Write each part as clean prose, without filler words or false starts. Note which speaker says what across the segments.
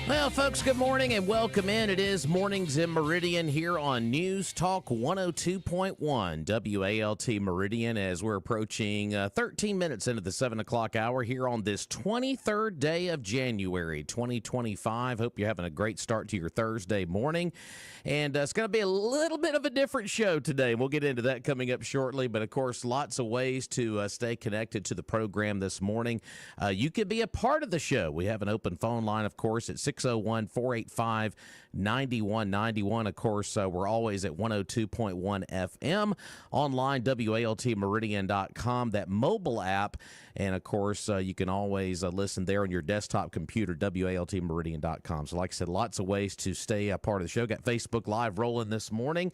Speaker 1: Well, folks, good morning and welcome in. It is Mornings in Meridian here on News Talk 102.1 WALT Meridian as we're approaching 13 minutes into the 7 o'clock hour here on this 23rd day of January 2025. Hope you're having a great start to your Thursday morning. And it's going to be a little bit of a different show today. We'll get into that coming up shortly. But, of course, lots of ways to stay connected to the program this morning. You can be a part of the show. We have an open phone line, of course, at 601-485-9191. Of course, we're always at 102.1 FM. Online, WALTmeridian.com, that mobile app. And, of course, you can always listen there on your desktop computer, WALTmeridian.com. So, like I said, lots of ways to stay a part of the show. Got Facebook Live rolling this morning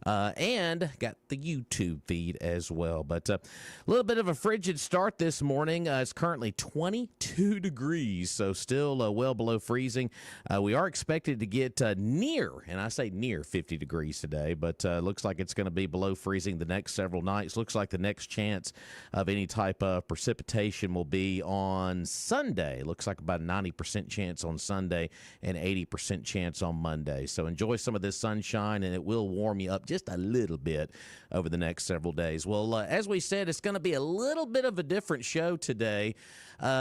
Speaker 1: and got the YouTube feed as well. But a little bit of a frigid start this morning. It's currently 22 degrees, so still well below freezing. We are expected to get near, and I say near 50 degrees today, but looks like it's going to be below freezing the next several nights. Looks like the next chance of any type of precipitation will be on Sunday. Looks like about a 90% chance on Sunday and 80% chance on Monday. So enjoy some of this sunshine, and it will warm you up just a little bit over the next several days. Well, as we said, it's going to be a little bit of a different show today.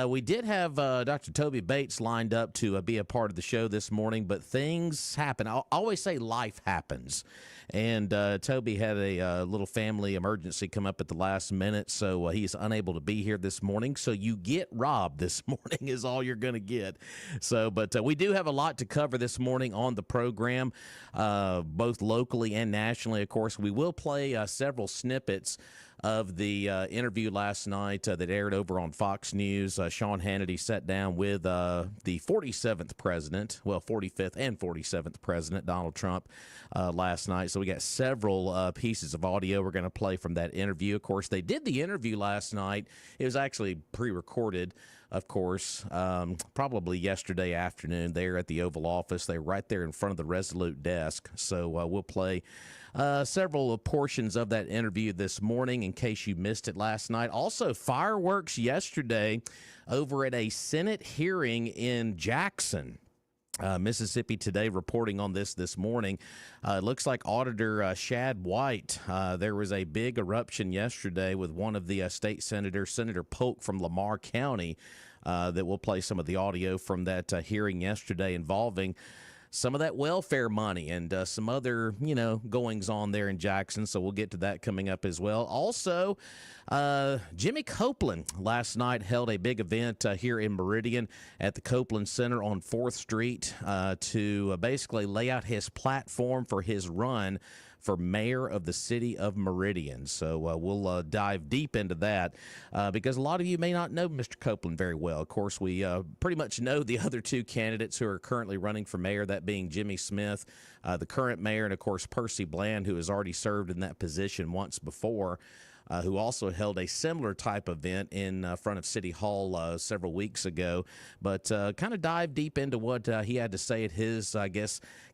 Speaker 1: We did have Dr. Toby Bates lined up to be a part of the show this morning, but things happen. I always say life happens. And Toby had a little family emergency come up at the last minute, so he's unable to be here this morning. So you get robbed this morning is all you're going to get. So, but we do have a lot to cover this morning on the program, both locally and nationally. Of course, we will play several snippets of the interview last night that aired over on Fox News. Sean Hannity sat down with the 47th president, well, 45th and 47th president, Donald Trump, last night. So we got several pieces of audio we're going to play from that interview. Of course, they did the interview last night. It was actually pre-recorded, of course, probably yesterday afternoon there at the Oval Office. They're right there in front of the Resolute desk. So we'll play several portions of that interview this morning in case you missed it last night. Also, fireworks yesterday over at a Senate hearing in Jackson, Mississippi Today, reporting on this morning. It looks like Auditor Shad White, there was a big eruption yesterday with one of the state senators, Senator Polk from Lamar County, that will play some of the audio from that hearing yesterday involving some of that welfare money and some other, goings on there in Jackson. So we'll get to that coming up as well. Also, Jimmy Copeland last night held a big event here in Meridian at the Copeland Center on 4th Street to basically lay out his platform for his run for mayor of the city of Meridian. So we'll dive deep into that because a lot of you may not know Mr. Copeland very well. Of course, we pretty much know the other two candidates who are currently running for mayor, that being Jimmy Smith, the current mayor, and, of course, Percy Bland, who has already served in that position once before. Who also held a similar type event in front of City Hall several weeks ago, but kind of dive deep into what he had to say at his,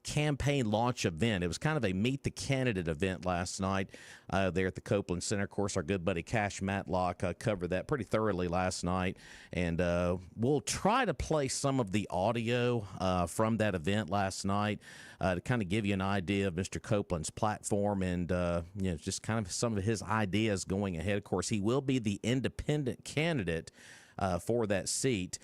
Speaker 1: campaign launch event. It was kind of a Meet the Candidate event last night there at the Copeland Center. Of course, our good buddy Cash Matlock covered that pretty thoroughly last night, and we'll try to play some of the audio from that event last night to kind of give you an idea of Mr. Copeland's platform and, just kind of some of his ideas going ahead. Of course, he will be the independent candidate for that seat.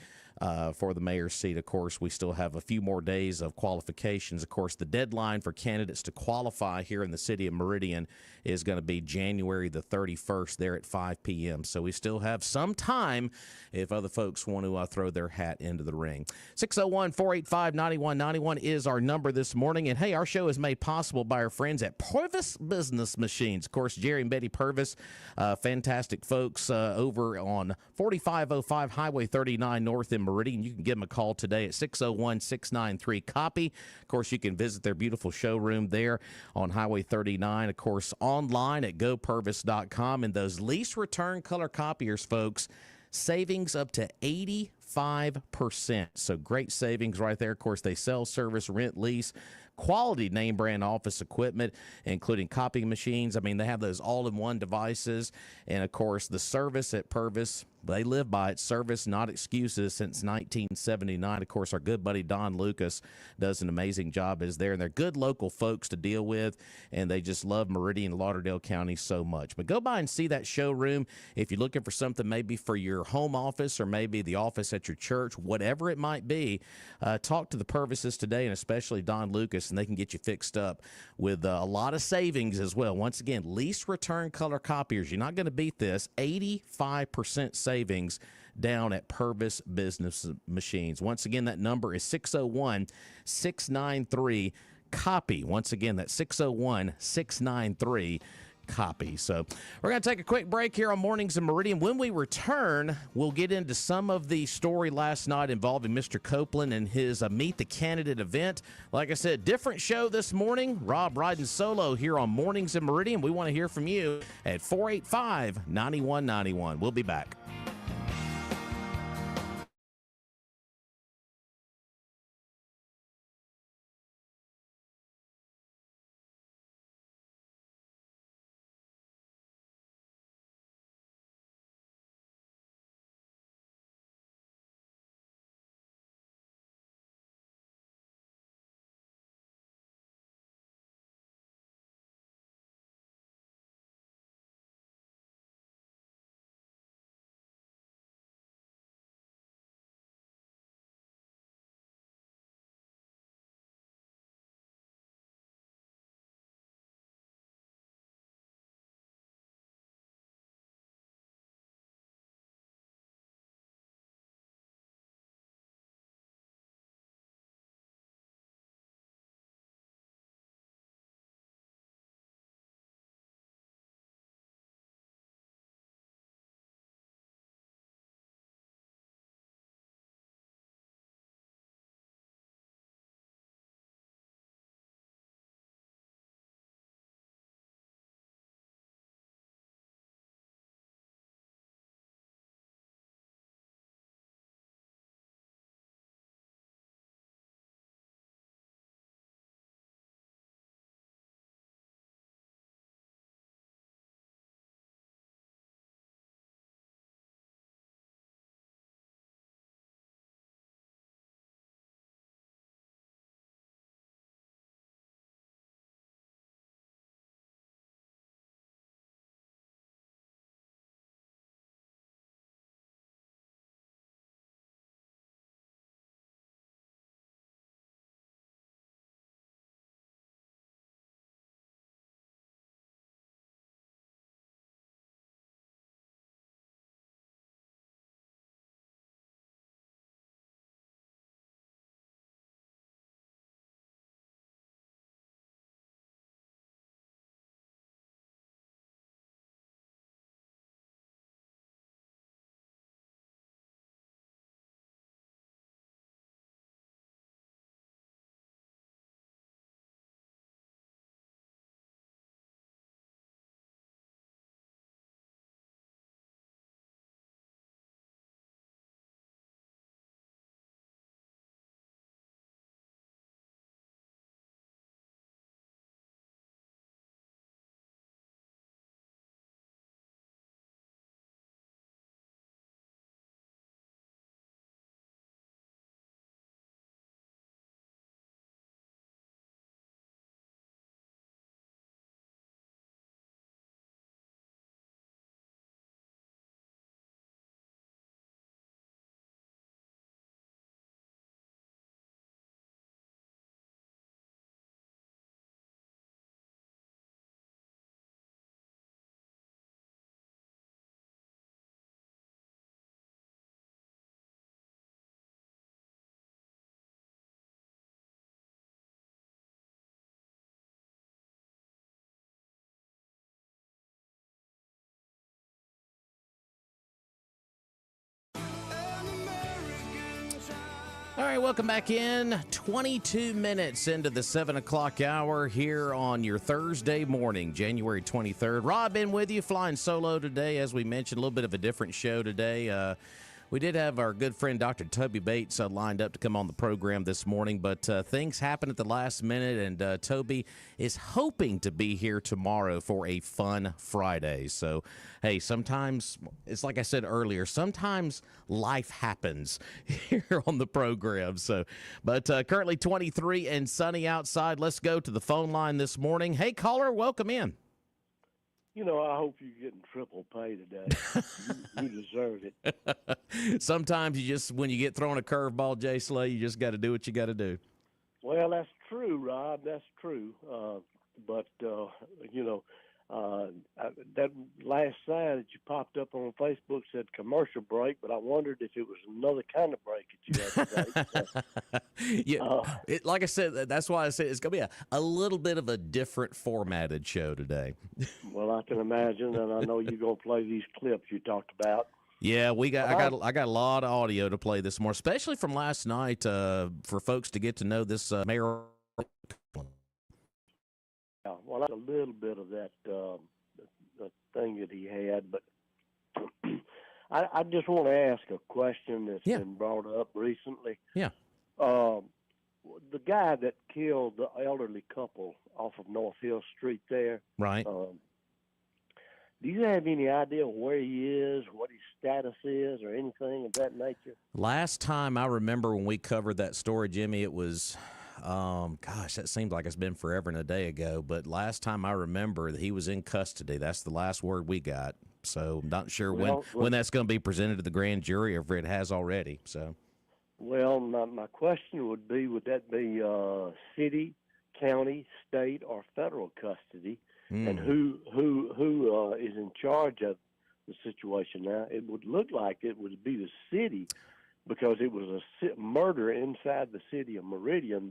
Speaker 1: For the mayor's seat. Of course, we still have a few more days of qualifications. Of course, the deadline for candidates to qualify here in the city of Meridian is going to be January the 31st there at 5 p.m. So we still have some time if other folks want to throw their hat into the ring. 601-485-9191 is our number this morning. And, hey, our show is made possible by our friends at Purvis Business Machines. Of course, Jerry and Betty Purvis, fantastic folks over on 4505 Highway 39 North in Meridian. You can give them a call today at 601-693-COPY. Of course, you can visit their beautiful showroom there on Highway 39. Of course, online at gopurvis.com. And those lease return color copiers, folks, savings up to 85%. So great savings right there. Of course, they sell, service, rent, lease, quality name brand office equipment, including copying machines. I mean, they have those all-in-one devices. And, of course, the service at Purvis, They live by it. Service, not excuses, since 1979. Of course, our good buddy Don Lucas does an amazing job as there, and they're good local folks to deal with, and they just love Meridian, Lauderdale County so much. But go by and see that showroom if you're looking for something maybe for your home office or maybe the office at your church, whatever it might be. Talk to the Purvises today, and especially Don Lucas, and they can get you fixed up with a lot of savings as well. Once again, lease return color copiers. You're not going to beat this. 85% savings down at Purvis Business Machines. Once again, that number is 601-693-COPY. Once again, that's 601-693-COPY. So we're going to take a quick break here on Mornings in Meridian. When we return, we'll get into some of the story last night involving Mr. Copeland and his Meet the Candidate event. Like I said, different show this morning. Rob riding solo here on Mornings in Meridian. We want to hear from you at 485-9191. We'll be back. All right, welcome back in. 22 minutes into the 7 o'clock hour here on your Thursday morning, January 23rd. Rob in with you, flying solo today. As we mentioned, a little bit of a different show today. We did have our good friend Dr. Toby Bates lined up to come on the program this morning, but things happened at the last minute, and Toby is hoping to be here tomorrow for a fun Friday. So, hey, sometimes, it's like I said earlier, sometimes life happens here on the program. So, but currently 23 and sunny outside. Let's go to the phone line this morning. Hey, caller, welcome in.
Speaker 2: You know, I hope you're getting triple pay today. You deserve it.
Speaker 1: Sometimes you just, when you get thrown a curveball, Jay Slay, you just got to do what you got to do.
Speaker 2: Well, that's true, Rob. That's true. But you know, that last sign that you popped up on Facebook said commercial break, but I wondered if it was another kind of break that you had today.
Speaker 1: Yeah, like I said, that's why I said it's going to be a little bit of a different formatted show today.
Speaker 2: Well, I can imagine, and I know you're going to play these clips you talked about.
Speaker 1: Yeah, I got a lot of audio to play this morning, especially from last night for folks to get to know this mayor.
Speaker 2: Well, that's a little bit of that the thing that he had, but I just want to ask a question that's been brought up recently.
Speaker 1: Yeah.
Speaker 2: The guy that killed the elderly couple off of North Hill Street there.
Speaker 1: Right.
Speaker 2: Do you have any idea where he is, what his status is, or anything of that nature?
Speaker 1: Last time I remember when we covered that story, Jimmy, it was, gosh, that seems like it's been forever and a day ago. But last time I remember that he was in custody. That's the last word we got. So I'm not sure when that's going to be presented to the grand jury, or if it has already. So.
Speaker 2: Well, my question would be, would that be city, county, state, or federal custody? And who is in charge of the situation now? It would look like it would be the city, because it was a murder inside the city of Meridian.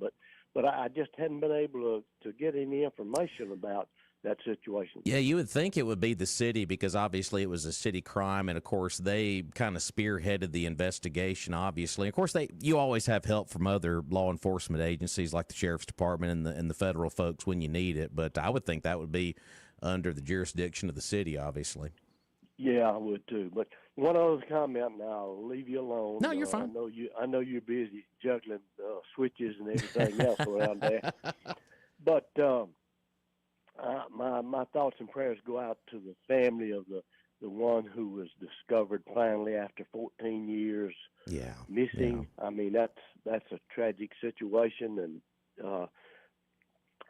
Speaker 2: But I just hadn't been able to get any information about that situation.
Speaker 1: Yeah, you would think it would be the city, because obviously it was a city crime, and of course they kind of spearheaded the investigation. Obviously, of course you always have help from other law enforcement agencies like the sheriff's department and the federal folks when you need it. But I would think that would be under the jurisdiction of the city, obviously.
Speaker 2: Yeah, I would too. But one other comment, now I'll leave you alone.
Speaker 1: No, you're fine.
Speaker 2: I know you're busy juggling switches and everything else around there. But my thoughts and prayers go out to the family of the one who was discovered finally after 14 years missing. Yeah. I mean, that's a tragic situation, and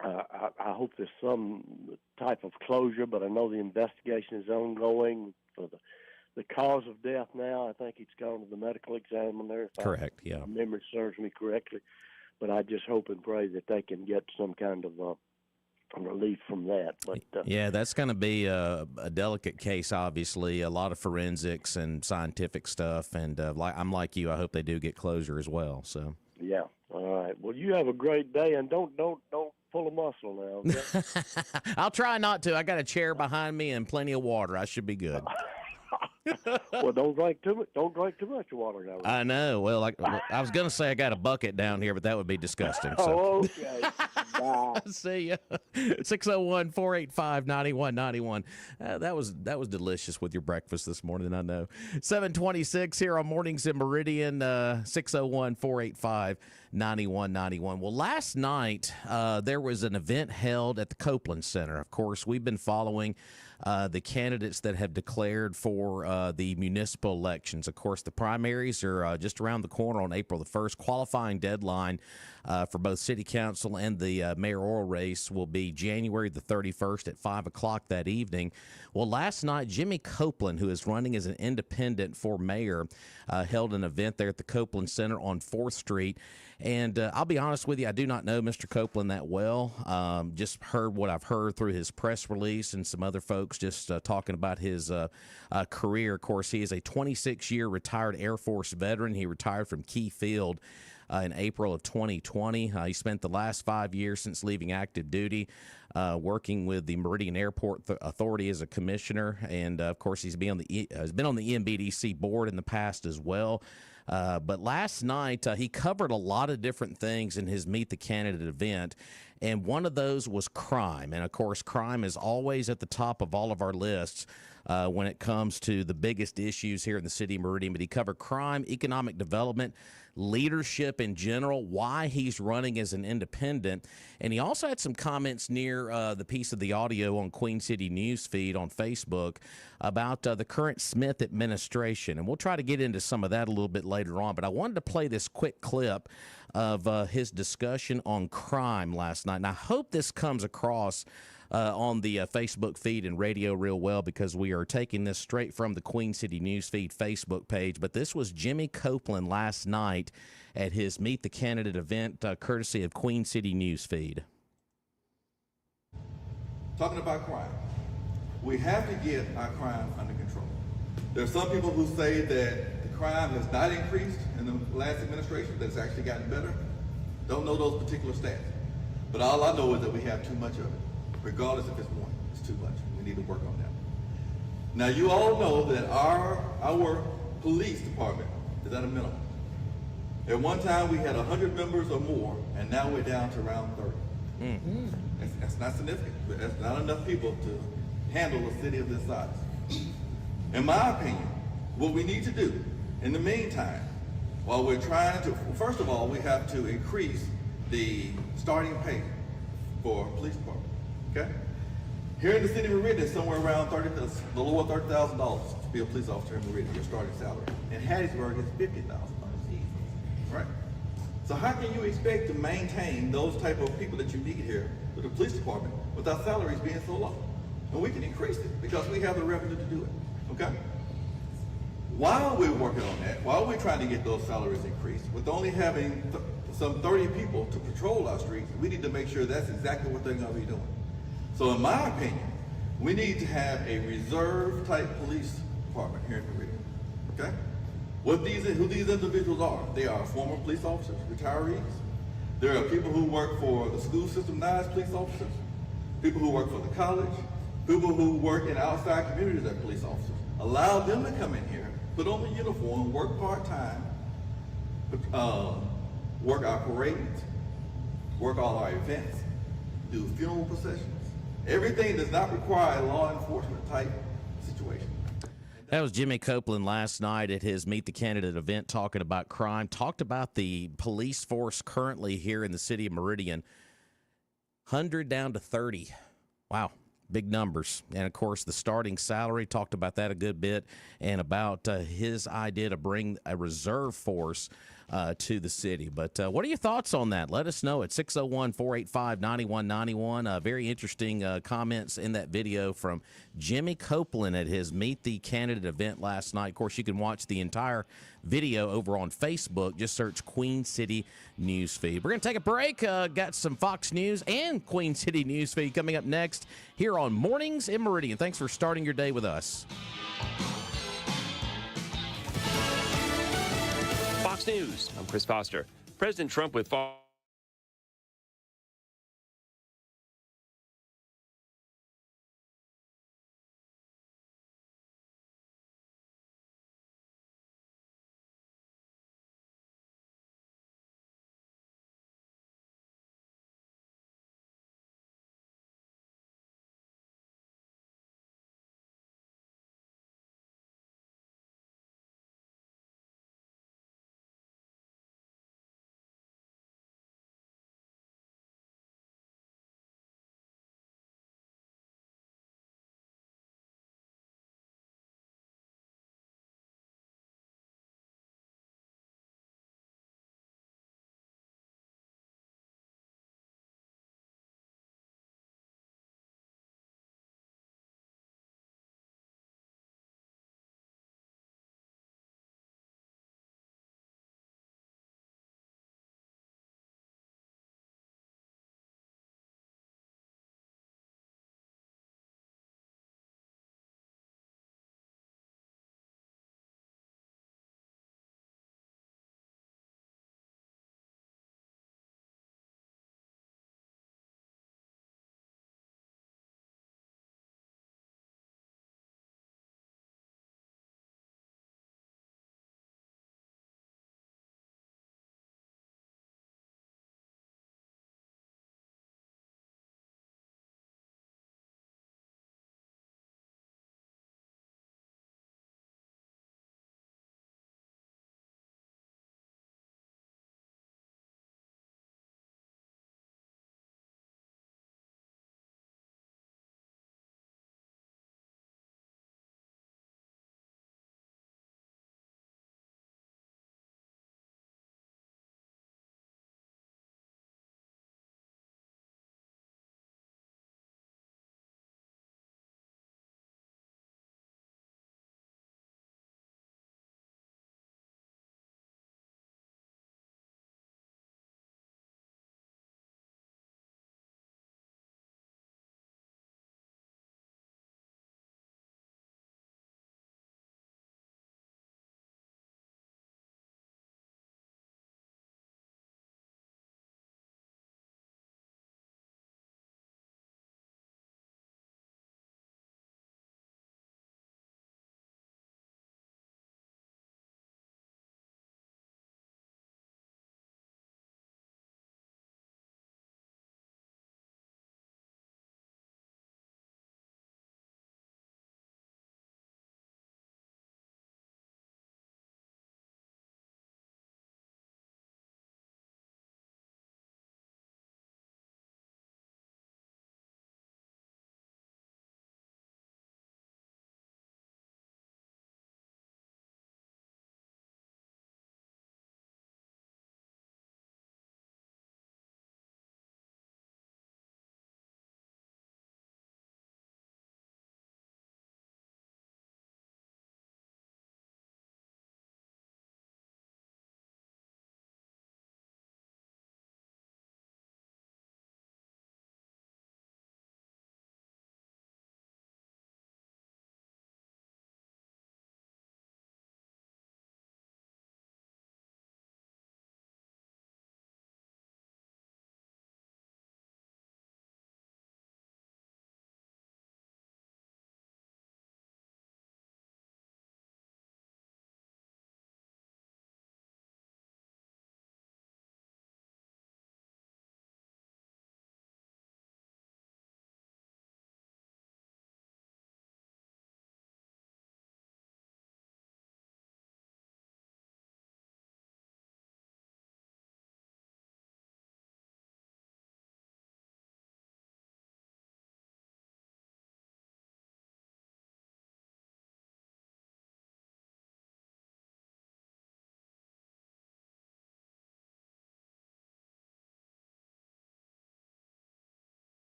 Speaker 2: I hope there's some type of closure, but I know the investigation is ongoing for the cause of death now. I think it's gone to the medical examiner.
Speaker 1: Correct, yeah.
Speaker 2: My memory serves me correctly. But I just hope and pray that they can get some kind of relief from that. But
Speaker 1: yeah, that's going to be a delicate case, obviously. A lot of forensics and scientific stuff. And I'm like you, I hope they do get closure as well. So
Speaker 2: yeah. All right. Well, you have a great day, and don't pull a muscle now. Okay?
Speaker 1: I'll try not to. I got a chair behind me and plenty of water. I should be good.
Speaker 2: Well, don't drink too much water now. Right?
Speaker 1: I know. Well, I was going to say I got a bucket down here, but that would be disgusting. So.
Speaker 2: Oh, okay. Bye.
Speaker 1: See ya. 601-485-9191. That was delicious with your breakfast this morning, I know. 726 here on Mornings in Meridian, 601-485-9191. Well, last night there was an event held at the Copeland Center. Of course, we've been following the candidates that have declared for the municipal elections. Of course, the primaries are just around the corner on April the 1st. Qualifying deadline for both city council and the mayoral race will be January the 31st at 5 o'clock that evening. Well, last night, Jimmy Copeland, who is running as an independent for mayor, held an event there at the Copeland Center on 4th Street. And I'll be honest with you, I do not know Mr. Copeland that well. Just heard what I've heard through his press release and some other folks just talking about his career. Of course, he is a 26-year retired Air Force veteran. He retired from Key Field in April of 2020. He spent the last 5 years since leaving active duty working with the Meridian Airport Authority as a commissioner. And, of course, he's been on the EMBDC board in the past as well. But last night, he covered a lot of different things in his Meet the Candidate event, and one of those was crime. And of course, crime is always at the top of all of our lists when it comes to the biggest issues here in the city of Meridian. But he covered crime, economic development, leadership in general, why he's running as an independent. And he also had some comments near the piece of the audio on Queen City News feed on Facebook about the current Smith administration. And we'll try to get into some of that a little bit later on. But I wanted to play this quick clip of his discussion on crime last night. And I hope this comes across on the Facebook feed and radio real well, because we are taking this straight from the Queen City News feed Facebook page. But this was Jimmy Copeland last night at his Meet the Candidate event, courtesy of Queen City News feed.
Speaker 3: Talking about crime, we have to get our crime under control. There are some people who say that the crime has not increased in the last administration, that it's actually gotten better. Don't know those particular stats. But all I know is that we have too much of it. Regardless if it's one, it's too much. We need to work on that. Now, you all know that our police department is at a minimum. At one time, we had 100 members or more, and now we're down to around 30. Mm-hmm. That's not significant. That's not enough people to handle a city of this size. In my opinion, what we need to do in the meantime, while we're trying to, first of all, we have to increase the starting pay for police department. Okay? Here in the city of Meridian, somewhere around the lower $30,000 to be a police officer in Meridian, your starting salary. In Hattiesburg, it's $50,000. Right? So how can you expect to maintain those type of people that you need here with the police department without salaries being so low? And we can increase it because we have the revenue to do it. Okay? While we're working on that, while we're trying to get those salaries increased, with only having some 30 people to patrol our streets, we need to make sure that's exactly what they're going to be doing. So in my opinion, we need to have a reserve type police department here in Meridian. Okay? Who these individuals are, they are former police officers, retirees. There are people who work for the school system now as police officers, people who work for the college, people who work in outside communities as police officers. Allow them to come in here, put on the uniform, work part-time, work our parades, work all our events, do funeral processions. Everything does not require a law enforcement type situation.
Speaker 1: That was Jimmy Copeland last night at his Meet the Candidate event, talking about crime, talked about the police force currently here in the city of Meridian, 100 down to 30. Wow, big numbers. And, of course, the starting salary, talked about that a good bit, and about his idea to bring a reserve force to the city. But what are your thoughts on that? Let us know at 601-485-9191. Very interesting comments in that video from Jimmy Copeland at his Meet the Candidate event last night. Of course, you can watch the entire video over on Facebook. Just search Queen City News Feed. We're going to take a break. Got some Fox News and Queen City News Feed coming up next here on Mornings in Meridian. Thanks for starting your day with us.
Speaker 4: Fox News. I'm Chris Foster. President Trump with Fox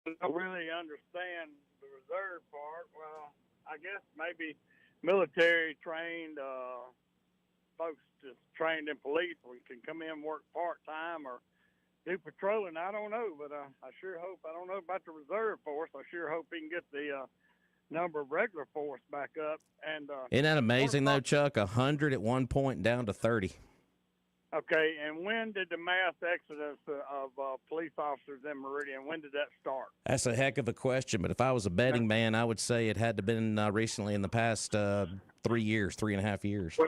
Speaker 5: don't really understand the reserve part. Well, I guess maybe military trained folks just trained in police can come in and work part time or do patrolling. I don't know, but I sure hope. I don't know about the reserve force. I sure hope he can get the number of regular force back up. And
Speaker 1: Isn't that amazing, though, Chuck? 100 at one point down to 30.
Speaker 5: okay, and when did the mass exodus of police officers in Meridian, when did that start?
Speaker 1: That's a heck of a question, but if I was a betting man, I would say it had to have been recently in the past 3 years, 3.5 years.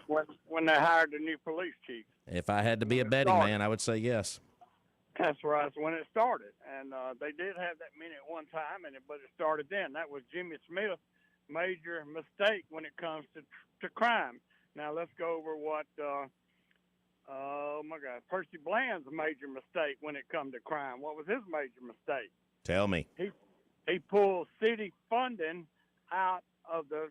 Speaker 5: When they hired the new police chief.
Speaker 1: If I had to be a betting man, I would say yes.
Speaker 5: That's right. That's when it started, and they did have that many at one time, but it started then. That was Jimmy Smith's major mistake when it comes to crime. Now let's go over what oh my God, Percy Bland's major mistake when it comes to crime. What was his major mistake?
Speaker 1: Tell me.
Speaker 5: He pulled city funding out of the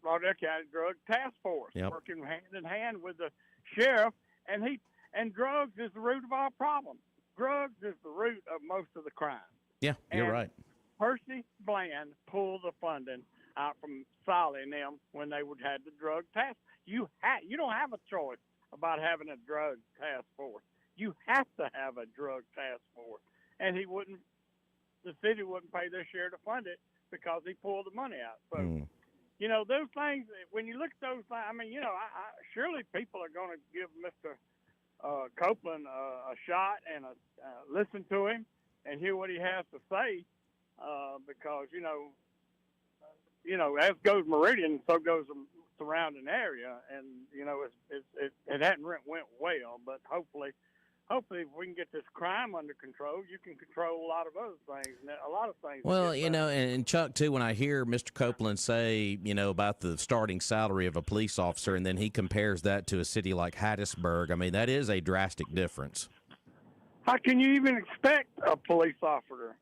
Speaker 5: Lauderdale County Drug Task Force, working hand in hand with the sheriff, and drugs is the root of all problems. Drugs is the root of most of the crime.
Speaker 1: Yeah, you're right.
Speaker 5: Percy Bland pulled the funding out from Solly and them when they would have the drug task. You don't have a choice about having a drug task force. You have to have a drug task force, and the city wouldn't pay their share to fund it because he pulled the money out. So. You know, those things, when you look at those things, I mean, surely people are going to give Mr. Copeland a shot and listen to him and hear what he has to say because, as goes Meridian, so goes the surrounding area. And, it hadn't went well, but hopefully if we can get this crime under control, you can control a lot of other things, a lot of things.
Speaker 1: Well, and Chuck, too, when I hear Mr. Copeland say, about the starting salary of a police officer, and then he compares that to a city like Hattiesburg, I mean, that is a drastic difference.
Speaker 5: How can you even expect a police officer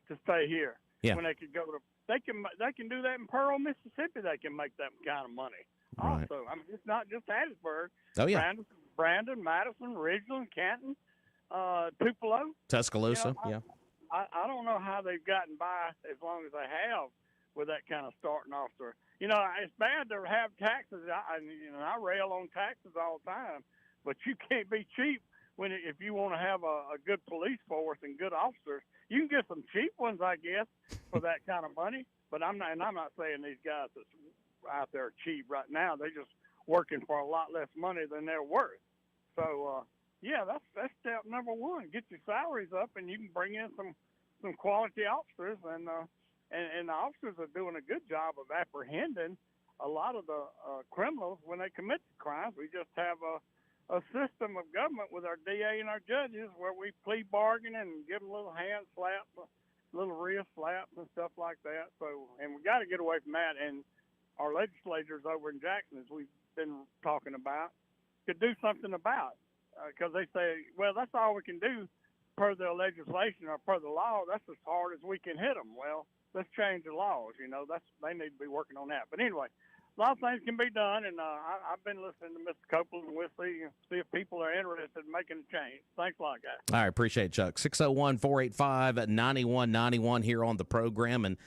Speaker 5: to stay here when they could go to? They can do that in Pearl, Mississippi. They can make that kind of money.
Speaker 1: Right.
Speaker 5: Also, I mean, it's not just Hattiesburg.
Speaker 1: Oh yeah.
Speaker 5: Brandon, Madison, Ridgeland, Canton, Tupelo,
Speaker 1: Tuscaloosa.
Speaker 5: I don't know how they've gotten by as long as they have with that kind of starting officer. It's bad to have taxes. I rail on taxes all the time, but you can't be cheap if you want to have a good police force and good officers. You can get some cheap ones, I guess, for that kind of money. But I'm not saying these guys that's out there are cheap right now. They're just working for a lot less money than they're worth. So, that's step number one. Get your salaries up, and you can bring in some quality officers, and the officers are doing a good job of apprehending a lot of the criminals when they commit the crimes. We just have a system of government with our DA and our judges where we plea bargain and give them little hand slaps, little wrist slaps and stuff like that. So, and we got to get away from that. And our legislators over in Jackson, as we've been talking about, could do something about, because they say, well, that's all we can do per the legislation or per the law. That's as hard as we can hit them. Well, let's change the laws. They need to be working on that. But anyway, a lot of things can be done, and I've been listening to Mr. Copeland, and we'll see if people are interested in making a change. Thanks a lot, guys.
Speaker 1: All right, appreciate it, Chuck. 601-485-9191 here on the program, and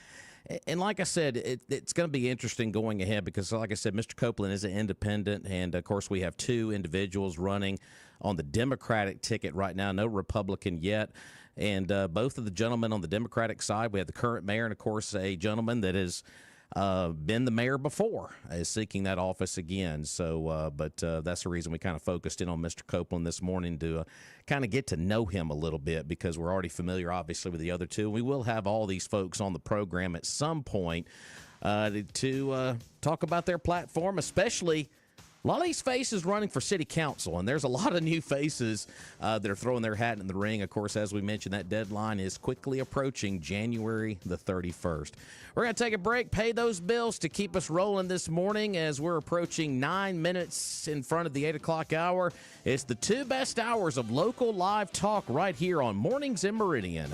Speaker 1: like I said, it's going to be interesting going ahead because, like I said, Mr. Copeland is an independent, and, of course, we have two individuals running on the Democratic ticket right now, no Republican yet, and both of the gentlemen on the Democratic side, we have the current mayor and, of course, a gentleman that has been the mayor before, is seeking that office again. So, but that's the reason we kind of focused in on Mr. Copeland this morning to kind of get to know him a little bit because we're already familiar, obviously, with the other two. We will have all these folks on the program at some point to talk about their platform, especially a lot of these faces running for city council, and there's a lot of new faces that are throwing their hat in the ring. Of course, as we mentioned, that deadline is quickly approaching, January the 31st. We're going to take a break, pay those bills to keep us rolling this morning as we're approaching 9 minutes in front of the 8 o'clock hour. It's the two best hours of local live talk right here on Mornings in Meridian.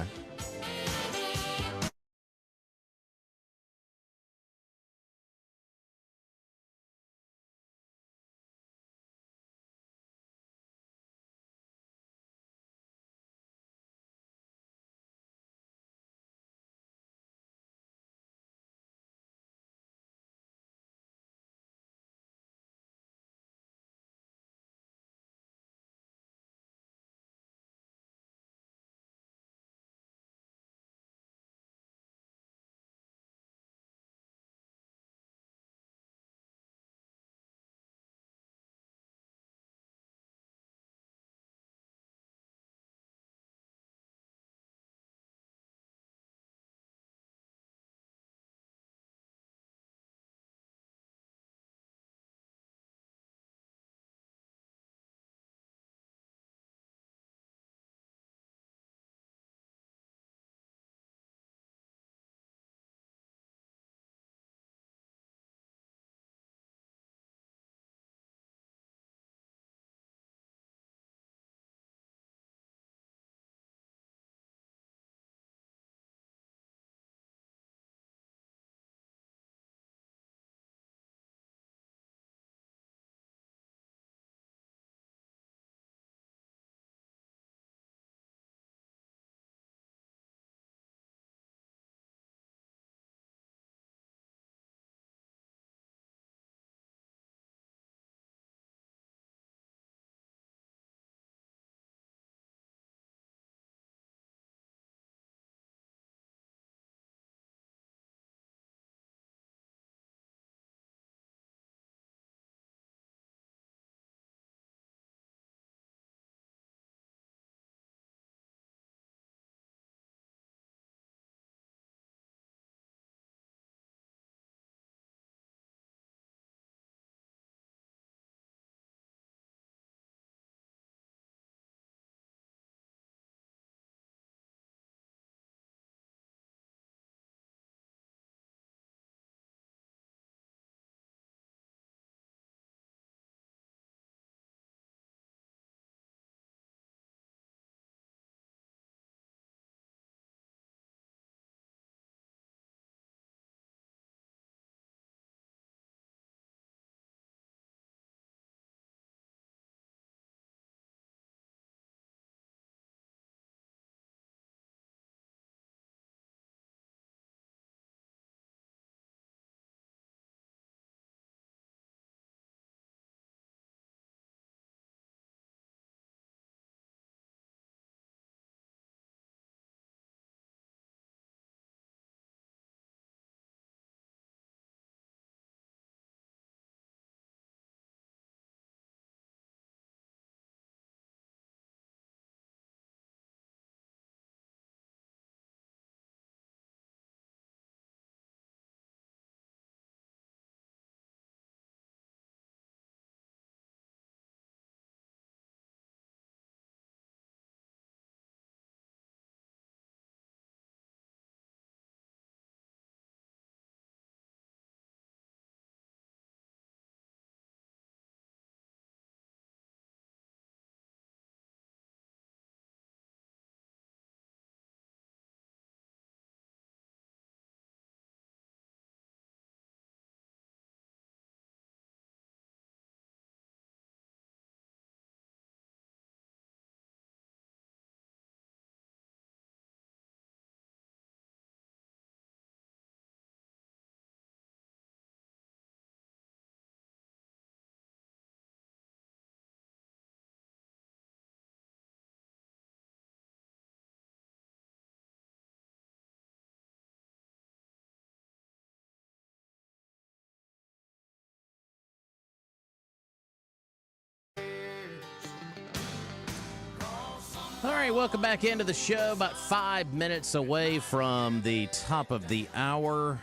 Speaker 1: All right, welcome back into the show. About 5 minutes away from the top of the hour.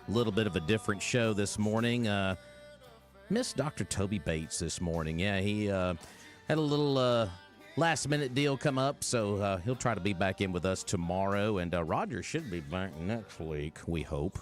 Speaker 1: A little bit of a different show this morning. Missed Dr. Toby Bates this morning. Yeah, he had a little last-minute deal come up, so he'll try to be back in with us tomorrow. And Roger should be back next week, we hope.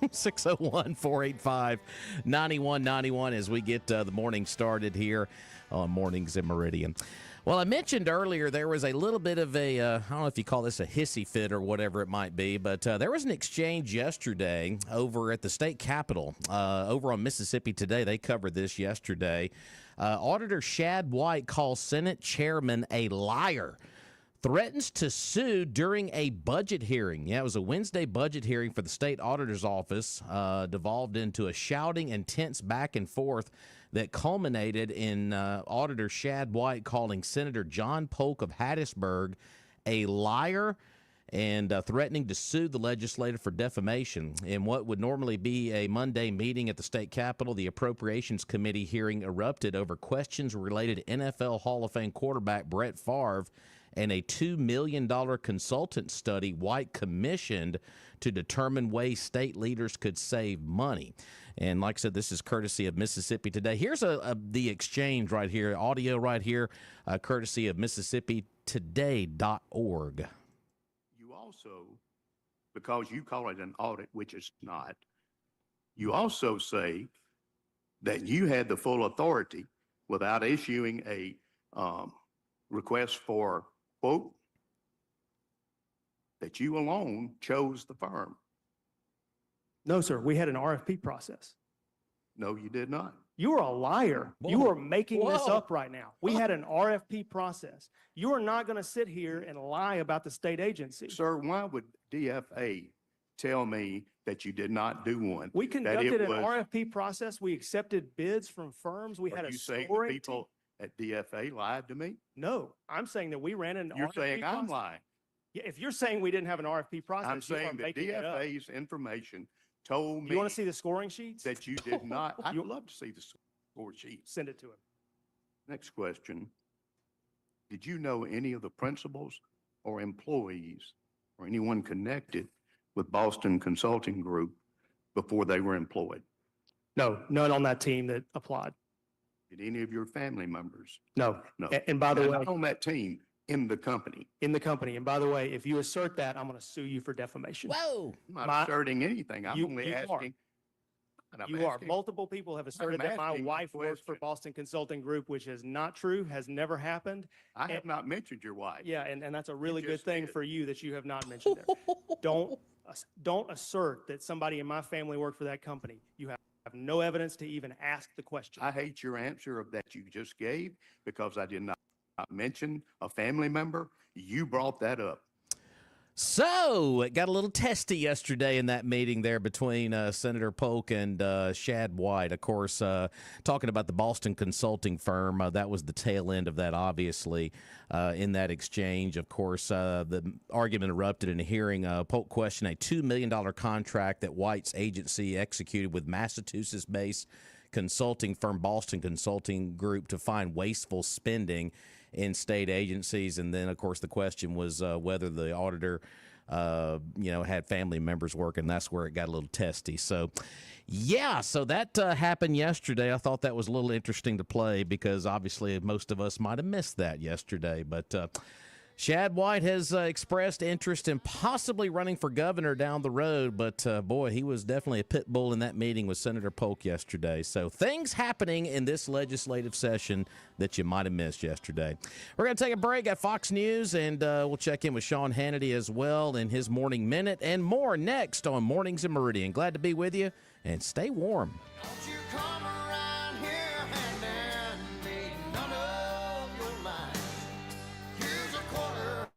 Speaker 1: 601-485-9191 as we get the morning started here on Mornings in Meridian. Well, I mentioned earlier there was a little bit of a, I don't know if you call this a hissy fit or whatever it might be, but there was an exchange yesterday over at the state capitol over on Mississippi Today. They covered this yesterday. Auditor Shad White calls Senate chairman a liar, threatens to sue during a budget hearing. Yeah, it was a Wednesday budget hearing for the state auditor's office, devolved into a shouting and tense back and forth that culminated in Auditor Shad White calling Senator John Polk of Hattiesburg a liar and threatening to sue the legislature for defamation. In what would normally be a Monday meeting at the state capitol, the Appropriations Committee hearing erupted over questions related to NFL Hall of Fame quarterback Brett Favre and a $2 million consultant study White commissioned to determine ways state leaders could save money. And like I said, this is courtesy of Mississippi Today. Here's the exchange right here, audio right here, courtesy of MississippiToday.org.
Speaker 6: You also, because you call it an audit, which it's not, you also say that you had the full authority without issuing a request for quote, that you alone chose the firm.
Speaker 7: No, sir. We had an RFP process.
Speaker 6: No, you did not.
Speaker 7: You are a liar.
Speaker 1: Whoa.
Speaker 7: You are making this
Speaker 1: Whoa.
Speaker 7: up right now. We had an RFP process. You are not going to sit here and lie about the state agency.
Speaker 6: Sir, why would DFA tell me that you did not do one?
Speaker 7: We conducted an
Speaker 6: was-
Speaker 7: RFP process. We accepted bids from firms. We had
Speaker 6: Are
Speaker 7: a
Speaker 6: you saying the
Speaker 7: scoring team.
Speaker 6: people at DFA lied to me?
Speaker 7: No, I'm saying that we ran an
Speaker 6: You're
Speaker 7: RFP
Speaker 6: saying I'm
Speaker 7: process.
Speaker 6: lying.
Speaker 7: Yeah, if you're saying we didn't have an RFP process,
Speaker 6: I'm
Speaker 7: you are
Speaker 6: saying that
Speaker 7: making it up.
Speaker 6: DFA's information told me
Speaker 7: You want to see the scoring sheets?
Speaker 6: that you did not. I'd
Speaker 7: You-
Speaker 6: love to see the score sheets.
Speaker 7: Send it to him.
Speaker 6: Next question. Did you know any of the principals or employees or anyone connected with Boston Consulting Group before they were employed?
Speaker 7: No, none on that team that applied.
Speaker 6: Did any of your family members?
Speaker 7: No.
Speaker 6: No.
Speaker 7: And by the
Speaker 6: Now,
Speaker 7: way,
Speaker 6: not on that team, in the company.
Speaker 7: in the company. And by the way, if you assert that, I'm going to sue you for defamation.
Speaker 1: Whoa.
Speaker 6: I'm not
Speaker 7: My-
Speaker 6: asserting anything. I'm
Speaker 7: You-
Speaker 6: only
Speaker 7: you are.
Speaker 6: asking. and I'm
Speaker 7: You are.
Speaker 6: asking-
Speaker 7: Multiple people have asserted that my
Speaker 6: asking a
Speaker 7: wife worked for
Speaker 6: question.
Speaker 7: Boston Consulting Group, which is not true, has never happened.
Speaker 6: I have not mentioned your wife.
Speaker 7: Yeah, and that's a really good
Speaker 6: just
Speaker 7: thing
Speaker 6: did.
Speaker 7: for you that you have not mentioned there. Don't assert that somebody in my family worked for that company. You have no evidence to even ask the question.
Speaker 6: I hate your answer of that you just gave because I did not mention a family member. You brought that up.
Speaker 1: So it got a little testy yesterday in that meeting there between Senator Polk and Shad White. Of course, talking about the Boston consulting firm, that was the tail end of that, obviously, in that exchange. Of course, the argument erupted in a hearing. Polk questioned a $2 million contract that White's agency executed with Massachusetts-based consulting firm Boston Consulting Group to find wasteful spending in state agencies. And then, of course, the question was whether the auditor, had family members working. That's where it got a little testy. So, yeah, so that happened yesterday. I thought that was a little interesting to play because obviously most of us might have missed that yesterday. But Shad White has expressed interest in possibly running for governor down the road, but boy, he was definitely a pit bull in that meeting with Senator Polk yesterday. So things happening in this legislative session that you might have missed yesterday. We're going to take a break at Fox News, and we'll check in with Sean Hannity as well in his Morning Minute and more next on Mornings in Meridian. Glad to be with you, and stay warm.
Speaker 8: Don't you come around here handing me none of your lines. Here's a quarter.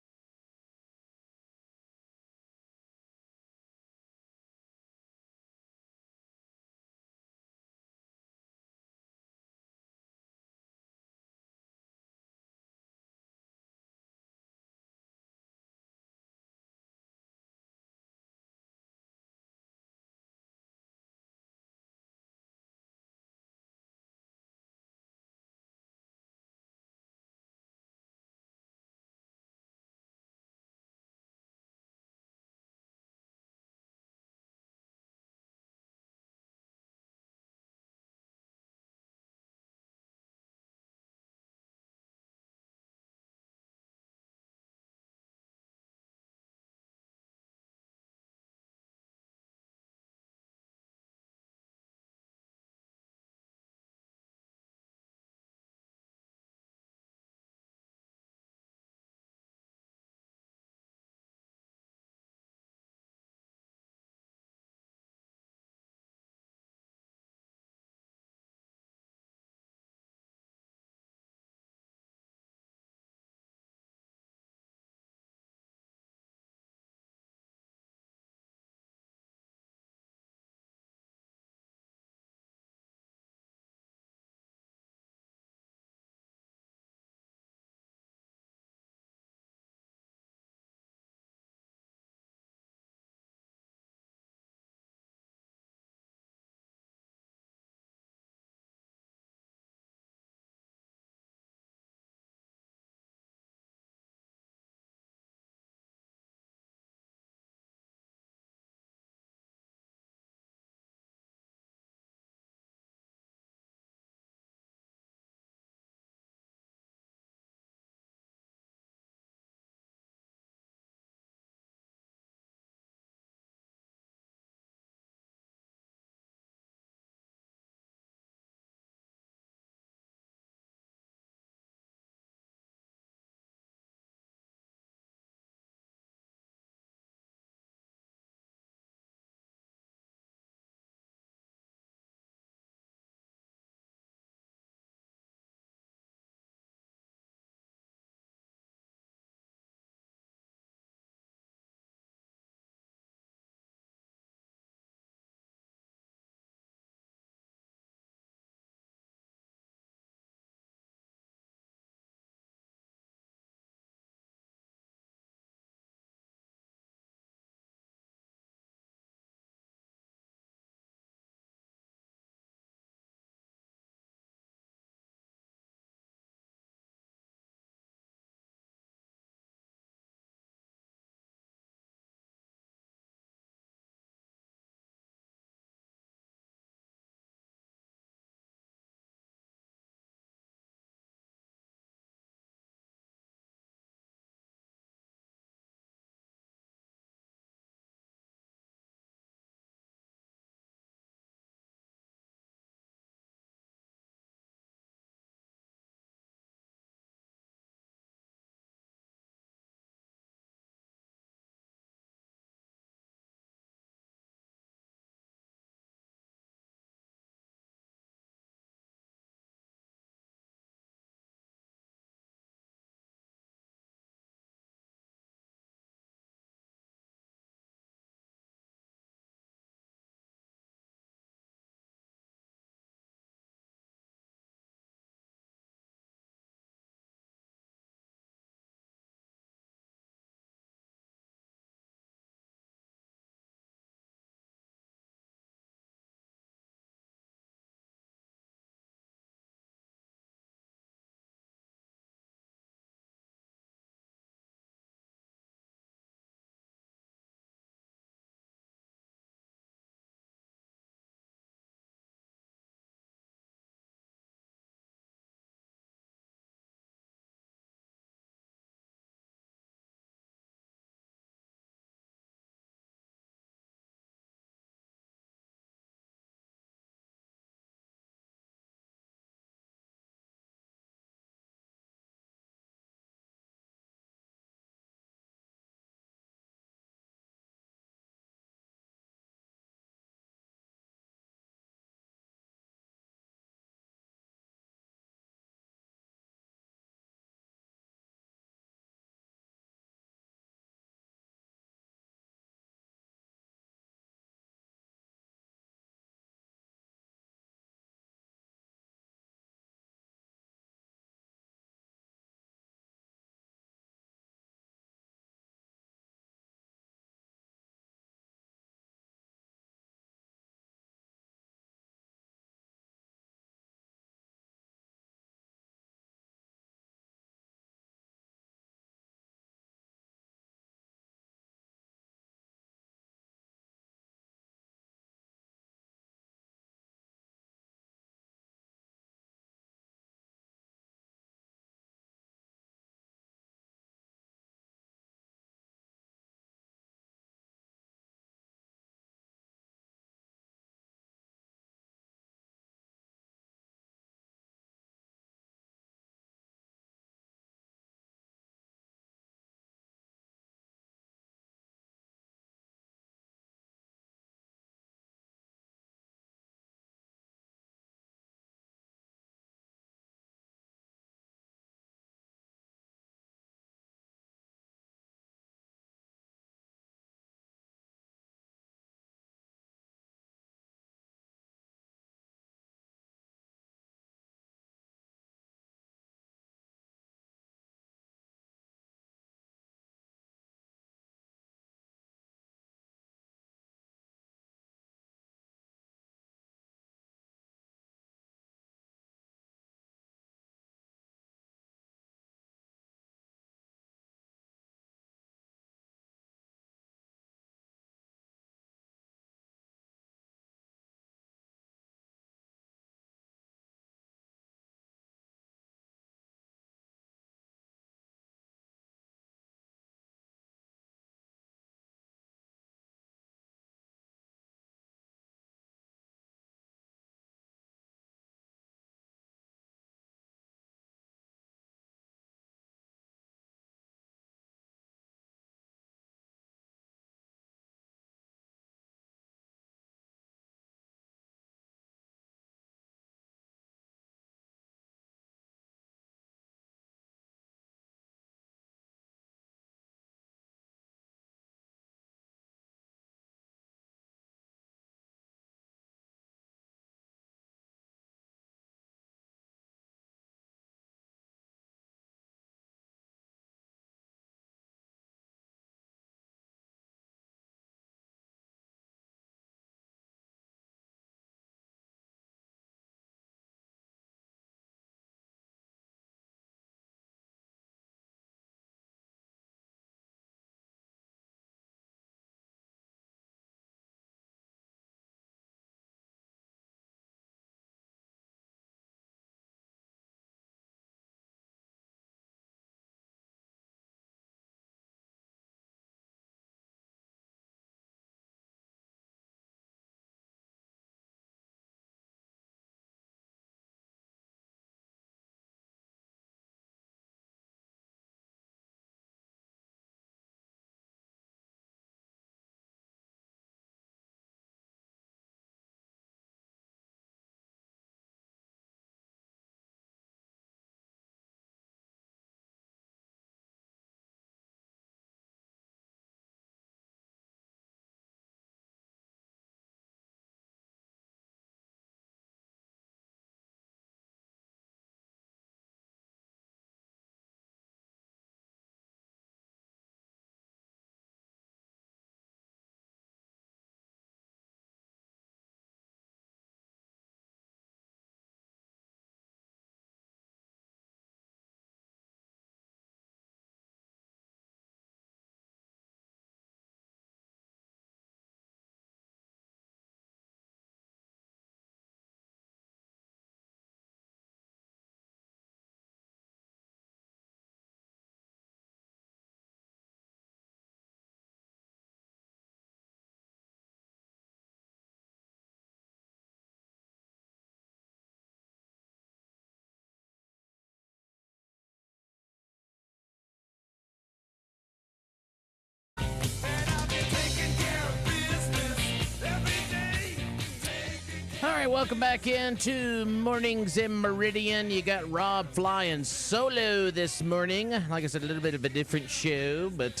Speaker 1: right, welcome back into Mornings in Meridian. You got Rob flying solo this morning. Like I said, a little bit of a different show, but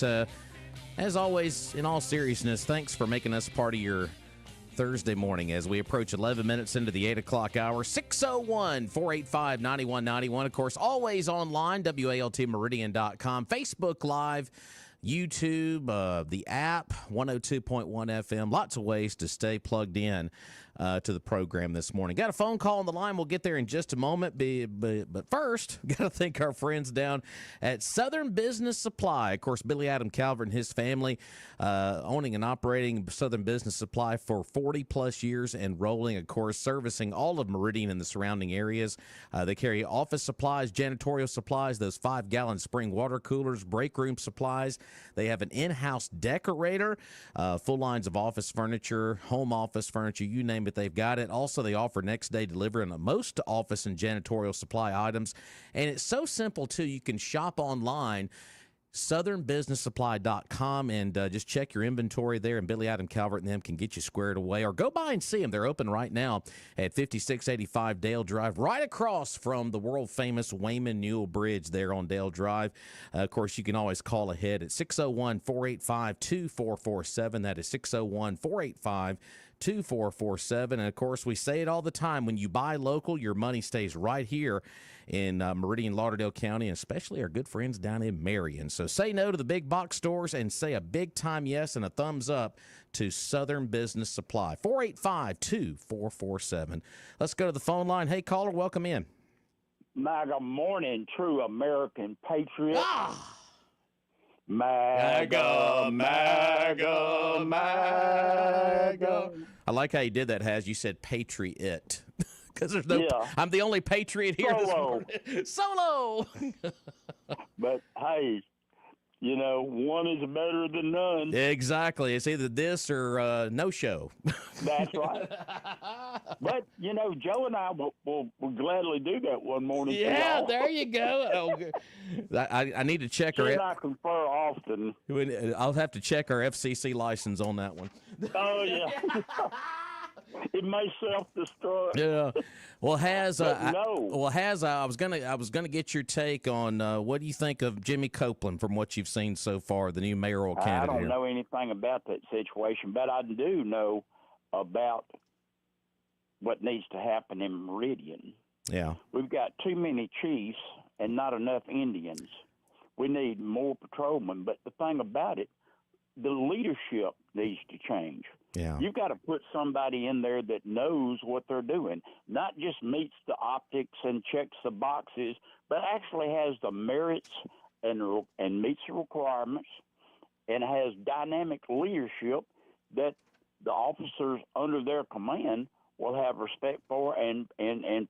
Speaker 1: as always, in all seriousness, thanks for making us part of your Thursday morning as we approach 11 minutes into the 8 o'clock hour. 601-485-9191. Of course, always online, WALTmeridian.com, Facebook Live, YouTube, the app, 102.1 FM. Lots of ways to stay plugged in to the program this morning. Got a phone call on the line. We'll get there in just a moment. But first, got to thank our friends down at Southern Business Supply. Of course, Billy Adam Calvert and his family owning and operating Southern Business Supply for 40-plus years and rolling, of course, servicing all of Meridian and the surrounding areas. They carry office supplies, janitorial supplies, those 5-gallon spring water coolers, break room supplies. They have an in-house decorator, full lines of office furniture, home office furniture, you name it, they've got it. Also, they offer next-day delivery on most office and janitorial supply items. And it's so simple, too. You can shop online, southernbusinesssupply.com, and just check your inventory there, and Billy Adam Calvert and them can get you squared away. Or go by and see them. They're open right now at 5685 Dale Drive, right across from the world-famous Wayman Newell Bridge there on Dale Drive. Of course, you can always call ahead at 601-485-2447. That is 601-485-2447. And, of course, we say it all the time. When you buy local, your money stays right here in Meridian, Lauderdale County, and especially our good friends down in Marion. So say no to the big box stores and say a big-time yes and a thumbs up to Southern Business Supply. 485-2447. Let's go to the phone line. Hey, caller, welcome in.
Speaker 9: MAGA morning, true American patriot.
Speaker 1: Ah!
Speaker 9: MAGA, MAGA, MAGA.
Speaker 1: I like how you did that, Has. You said patriot. Because there's no,
Speaker 9: Yeah.
Speaker 1: I'm the only patriot here this
Speaker 9: Solo.
Speaker 1: morning. Solo.
Speaker 9: But hey, you know, one is better than none.
Speaker 1: Exactly. It's either this or no show.
Speaker 9: That's right. But you know, Joe and I will gladly do that one morning. for
Speaker 1: Yeah,
Speaker 9: y'all.
Speaker 1: there you go. Oh, I need to check
Speaker 9: She and
Speaker 1: our.
Speaker 9: I confer often.
Speaker 1: I'll have to check our FCC license on that one.
Speaker 9: Oh yeah. It may self-destruct.
Speaker 1: Yeah. Well, Has
Speaker 9: But no.
Speaker 1: I was gonna get your take on what do you think of Jimmy Copeland from what you've seen so far, the new mayoral
Speaker 9: I
Speaker 1: candidate
Speaker 9: don't
Speaker 1: here?
Speaker 9: know anything about that situation, but I do know about what needs to happen in Meridian.
Speaker 1: Yeah.
Speaker 9: We've got too many chiefs and not enough Indians. We need more patrolmen. But the thing about it, the leadership needs to change.
Speaker 1: Yeah.
Speaker 9: You've got to put somebody in there that knows what they're doing, not just meets the optics and checks the boxes, but actually has the merits and meets the requirements and has dynamic leadership that the officers under their command will have respect for and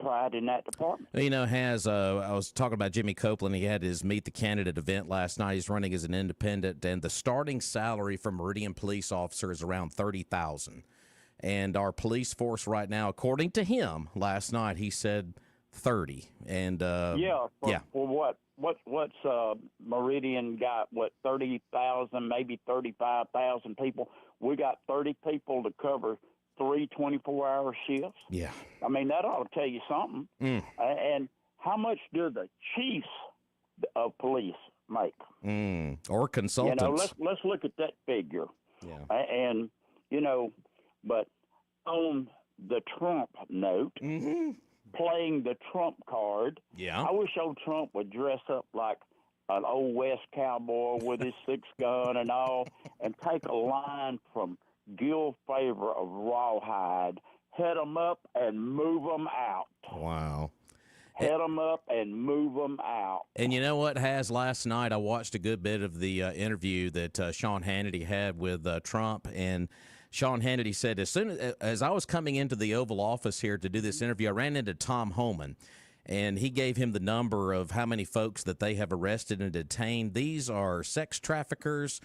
Speaker 9: pride in that department.
Speaker 1: You know, Has I was talking about Jimmy Copeland. He had his Meet the Candidate event last night. He's running as an independent, and the starting salary for Meridian police officer is around $30,000. And our police force right now, according to him, last night he said 30. And
Speaker 9: For what? What's Meridian got? What 30,000, maybe 35,000 people? We got 30 people to cover 3 24-hour shifts.
Speaker 1: Yeah.
Speaker 9: I mean, that ought to tell you something. And how much do the chiefs of police make?
Speaker 1: Or consultants.
Speaker 9: You know, let's look at that figure.
Speaker 1: Yeah.
Speaker 9: And you know, but on the Trump note, playing the Trump card.
Speaker 1: Yeah.
Speaker 9: I wish old Trump would dress up like an old West cowboy with his 6-gun and all, and take a line from Gil Favor of Rawhide, head them up and move them out.
Speaker 1: Wow.
Speaker 9: Head them up and move them out.
Speaker 1: And you know what, Has, last night I watched a good bit of the interview that Sean Hannity had with Trump, and Sean Hannity said as soon as I was coming into the Oval Office here to do this interview, I ran into Tom Homan, and he gave him the number of how many folks that they have arrested and detained. These are sex traffickers,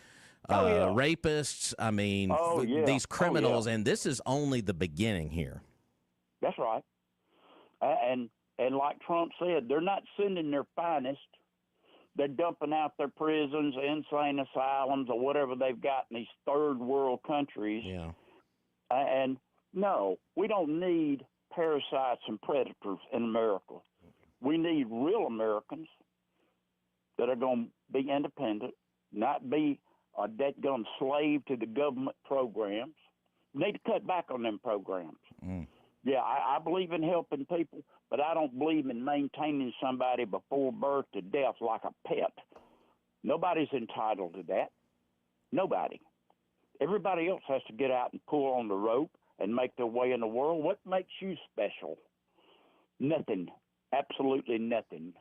Speaker 1: rapists, I mean, these criminals, and this is only the beginning here.
Speaker 9: That's right. And like Trump said, they're not sending their finest. They're dumping out their prisons, insane asylums, or whatever they've got in these third world countries.
Speaker 1: Yeah.
Speaker 9: And no, we don't need parasites and predators in America. We need real Americans that are going to be independent, not be a dead-gum slave to the government programs. We need to cut back on them programs. Yeah, I believe in helping people, but I don't believe in maintaining somebody before birth to death like a pet. Nobody's entitled to that. Nobody. Everybody else has to get out and pull on the rope and make their way in the world. What makes you special? Nothing. Absolutely nothing.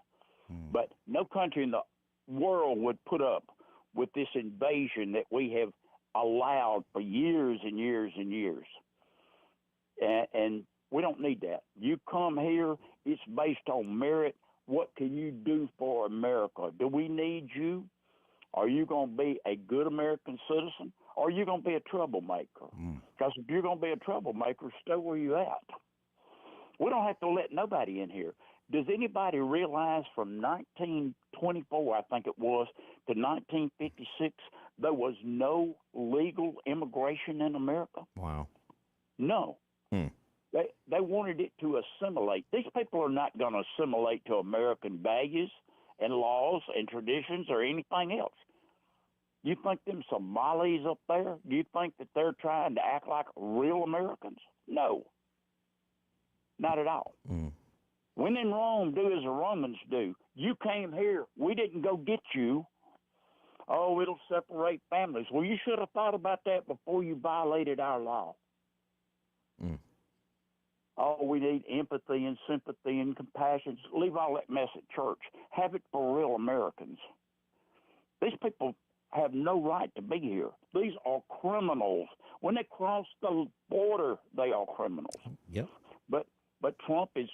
Speaker 9: But no country in the world would put up with this invasion that we have allowed for years and years and years. And we don't need that. You come here, it's based on merit. What can you do for America? Do we need you? Are you going to be a good American citizen? Or are you going to be a troublemaker? Because if you're going to be a troublemaker, stay where you're at. We don't have to let nobody in here. Does anybody realize from 1924, I think it was, to 1956, there was no legal immigration in America?
Speaker 1: Wow.
Speaker 9: No. They wanted it to assimilate. These people are not going to assimilate to American values and laws and traditions or anything else. You think them Somalis up there, do you think that they're trying to act like real Americans? No. Not at all. When in Rome, do as the Romans do. You came here. We didn't go get you. Oh, it'll separate families. Well, you should have thought about that before you violated our law. Oh, we need empathy and sympathy and compassion. Leave all that mess at church. Have it for real Americans. These people have no right to be here. These are criminals. When they cross the border, they are criminals.
Speaker 1: Yep.
Speaker 9: But Trump is,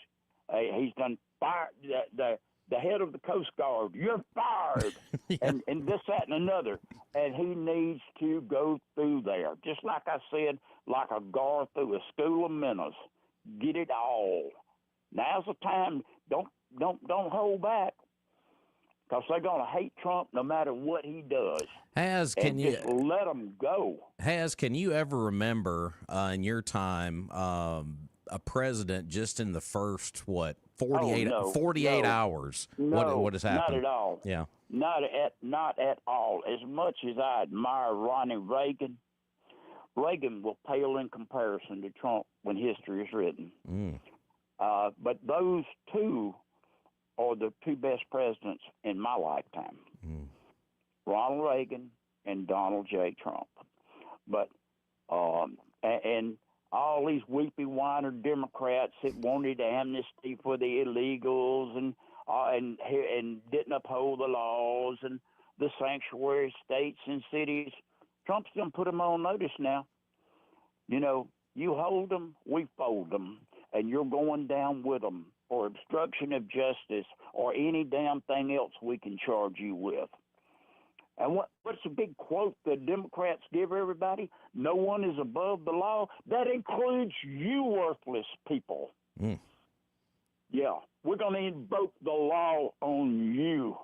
Speaker 9: he's done fired the head of the Coast Guard. You're fired. and this, that, and another. And he needs to go through there. Just like I said, like a guard through a school of minnows. Get it all. Now's the time. Don't hold back, because they're going to hate Trump no matter what he does. Just let him go.
Speaker 1: Can you ever remember in your time a president just in the first 48 hours? What has happened?
Speaker 9: Not at all.
Speaker 1: Yeah.
Speaker 9: Not at all. As much as I admire Ronnie Reagan, Reagan will pale in comparison to Trump when history is written. But those two are the two best presidents in my lifetime. Ronald Reagan and Donald J. Trump. But and all these weepy whiner Democrats that wanted amnesty for the illegals and didn't uphold the laws and the sanctuary states and cities. Trump's going to put them on notice now. You know, you hold them, we fold them, and you're going down with them for obstruction of justice or any damn thing else we can charge you with. And what's the big quote the Democrats give everybody? No one is above the law. That includes you worthless people. Yeah, we're going to invoke the law on you.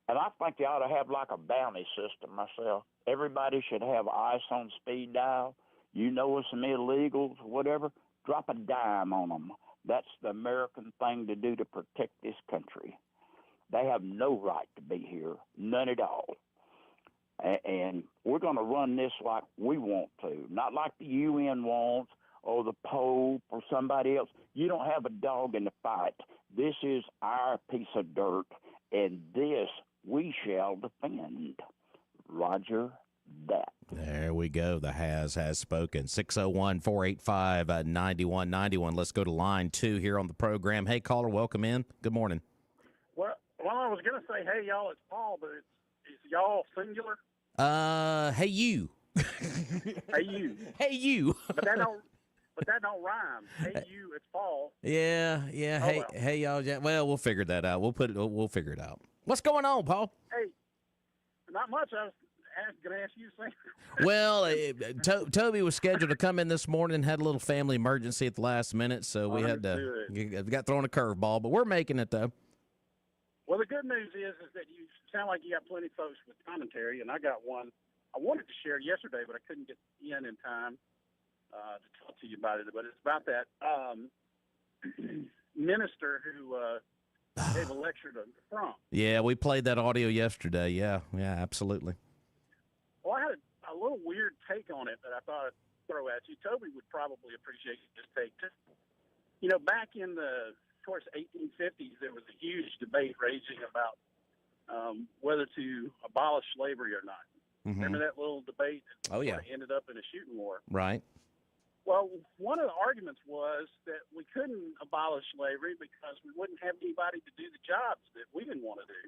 Speaker 9: And I think you ought to have like a bounty system myself. Everybody should have ice on speed dial. You know some illegals, whatever, drop a dime on them. That's the American thing to do to protect this country. They have no right to be here, none at all. And we're going to run this like we want to, not like the UN wants or the Pope or somebody else. You don't have a dog in the fight. This is our piece of dirt, and this we shall defend. Roger that.
Speaker 1: There we go. The has spoken. 601-485-9191. Let's go to line 2 here on the program. Hey, caller, welcome in. Good morning.
Speaker 5: Well, I was going to say, hey, y'all, it's Paul, but is y'all singular?
Speaker 1: Hey, you.
Speaker 5: Hey, you.
Speaker 1: Hey, you.
Speaker 5: But that don't rhyme. Hey, you, it's Paul.
Speaker 1: Yeah.
Speaker 5: Oh,
Speaker 1: Hey,
Speaker 5: well.
Speaker 1: hey, y'all. Yeah, well, we'll figure that out. We'll figure it out. What's going on, Paul?
Speaker 5: Hey, not much. I was going to ask you something.
Speaker 1: Well, Toby was scheduled to come in this morning, had a little family emergency at the last minute, so we got thrown a curveball, but we're making it, though.
Speaker 5: Well, the good news is that you sound like you got plenty of folks with commentary, and I got one I wanted to share yesterday, but I couldn't get in time.
Speaker 10: to talk to you about it, but it's about that minister who gave a lecture to Trump.
Speaker 1: Yeah, we played that audio yesterday. Yeah, absolutely.
Speaker 10: Well, I had a little weird take on it that I thought I'd throw at you. Toby would probably appreciate this take too. You know, back in the, of course, 1850s, there was a huge debate raging about whether to abolish slavery or not.
Speaker 1: Mm-hmm.
Speaker 10: Remember that little debate?
Speaker 1: Oh, yeah.
Speaker 10: That ended up in a shooting war.
Speaker 1: Right.
Speaker 10: Well, one of the arguments was that we couldn't abolish slavery because we wouldn't have anybody to do the jobs that we didn't want to do.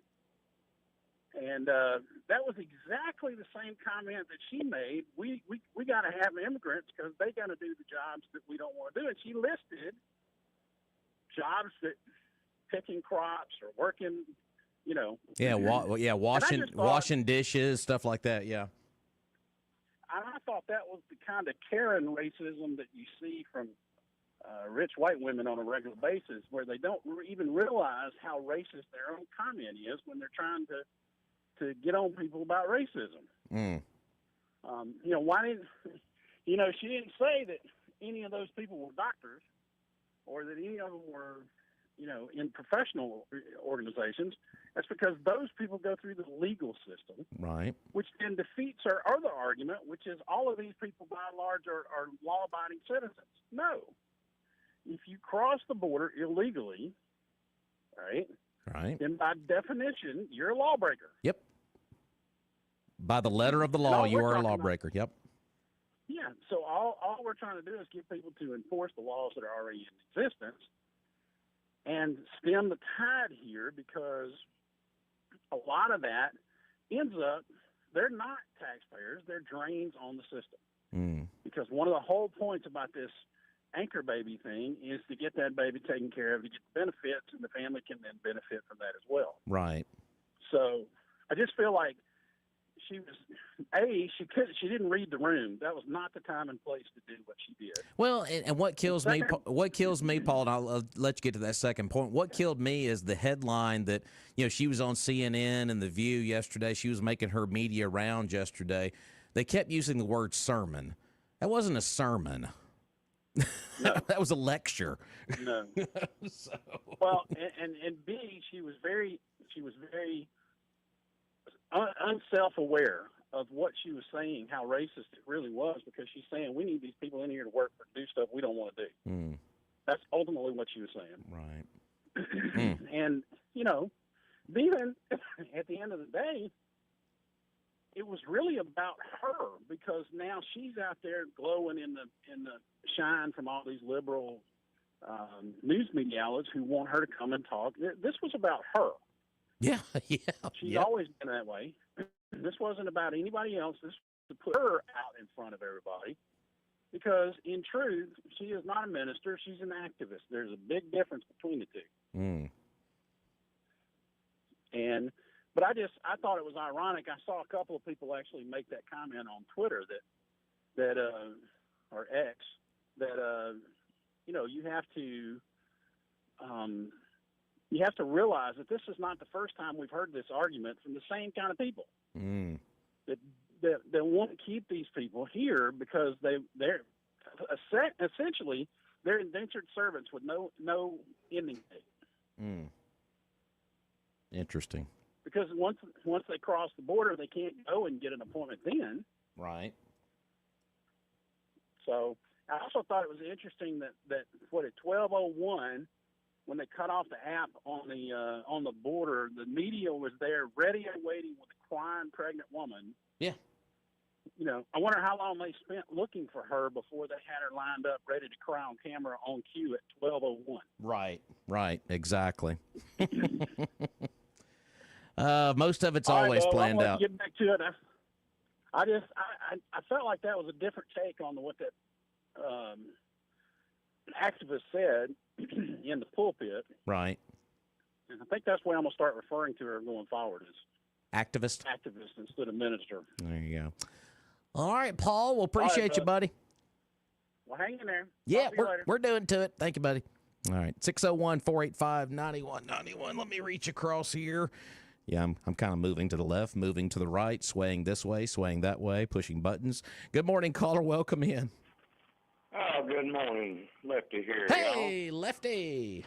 Speaker 10: And that was exactly the same comment that she made. We got to have immigrants because they got to do the jobs that we don't want to do. And she listed jobs that picking crops or working, you know.
Speaker 1: Yeah, washing dishes, stuff like that. Yeah.
Speaker 10: And I thought that was the kind of Karen racism that you see from rich white women on a regular basis, where they don't even realize how racist their own comment is when they're trying to get on people about racism.
Speaker 1: Mm.
Speaker 10: You know, why didn't, you know, she didn't say that any of those people were doctors or that any of them were, you know, in professional organizations. That's because those people go through the legal system,
Speaker 1: right?
Speaker 10: Which then defeats her other argument, which is all of these people by and large are law-abiding citizens. No. If you cross the border illegally, right, then by definition, you're a lawbreaker.
Speaker 1: Yep. By the letter of the law, you are a lawbreaker. Yep.
Speaker 10: Yeah. So all we're trying to do is get people to enforce the laws that are already in existence and stem the tide here, because a lot of that ends up, they're not taxpayers, they're drains on the system.
Speaker 1: Mm.
Speaker 10: Because one of the whole points about this anchor baby thing is to get that baby taken care of, to get the benefits, and the family can then benefit from that as well.
Speaker 1: Right.
Speaker 10: So I just feel like she didn't read the room. That was not the time and place to do what she did.
Speaker 1: Well, and what kills me, Paul, and I'll let you get to that second point. What killed me is the headline that, you know, she was on CNN and The View yesterday. She was making her media rounds yesterday. They kept using the word sermon. That wasn't a sermon.
Speaker 10: No.
Speaker 1: That was a lecture.
Speaker 10: No.
Speaker 1: So.
Speaker 10: Well, and B, she was very unself-aware of what she was saying, how racist it really was, because she's saying we need these people in here to work, do stuff we don't want to do.
Speaker 1: Mm.
Speaker 10: That's ultimately what she was saying.
Speaker 1: Right.
Speaker 10: And, you know, even at the end of the day, it was really about her, because now she's out there glowing in the shine from all these liberal news media outlets who want her to come and talk. This was about her.
Speaker 1: Yeah, yeah.
Speaker 10: She's always been that way. This wasn't about anybody else. This was to put her out in front of everybody, because in truth, she is not a minister. She's an activist. There's a big difference between the two.
Speaker 1: Mm.
Speaker 10: But I thought it was ironic. I saw a couple of people actually make that comment on Twitter that or X, that you know, you have to realize that this is not the first time we've heard this argument from the same kind of people.
Speaker 1: Mm.
Speaker 10: That want to keep these people here because they're essentially they're indentured servants with no ending date.
Speaker 1: Mm. Interesting.
Speaker 10: Because once they cross the border, they can't go and get an appointment then.
Speaker 1: Right.
Speaker 10: So I also thought it was interesting that at 12:01, when they cut off the app on the border, the media was there ready and waiting with a crying pregnant woman.
Speaker 1: Yeah.
Speaker 10: You know, I wonder how long they spent looking for her before they had her lined up ready to cry on camera on cue at 12:01.
Speaker 1: Right, exactly. Most of it's always planned out.
Speaker 10: Get back to it. I felt like that was a different take on what that activist said in the pulpit.
Speaker 1: Right.
Speaker 10: And I think that's why I'm going to start referring to her going forward as
Speaker 1: activist
Speaker 10: instead of minister.
Speaker 1: There you go. All right, Paul. We'll appreciate you, buddy.
Speaker 10: Well, hang in there.
Speaker 1: Yeah, we're doing to it. Thank you, buddy. All right, 601-485-9191. Let me reach across here. Yeah, I'm kind of moving to the left, moving to the right, swaying this way, swaying that way, pushing buttons. Good morning, caller. Welcome in.
Speaker 11: Good morning. Lefty here,
Speaker 1: Hey, Lefty.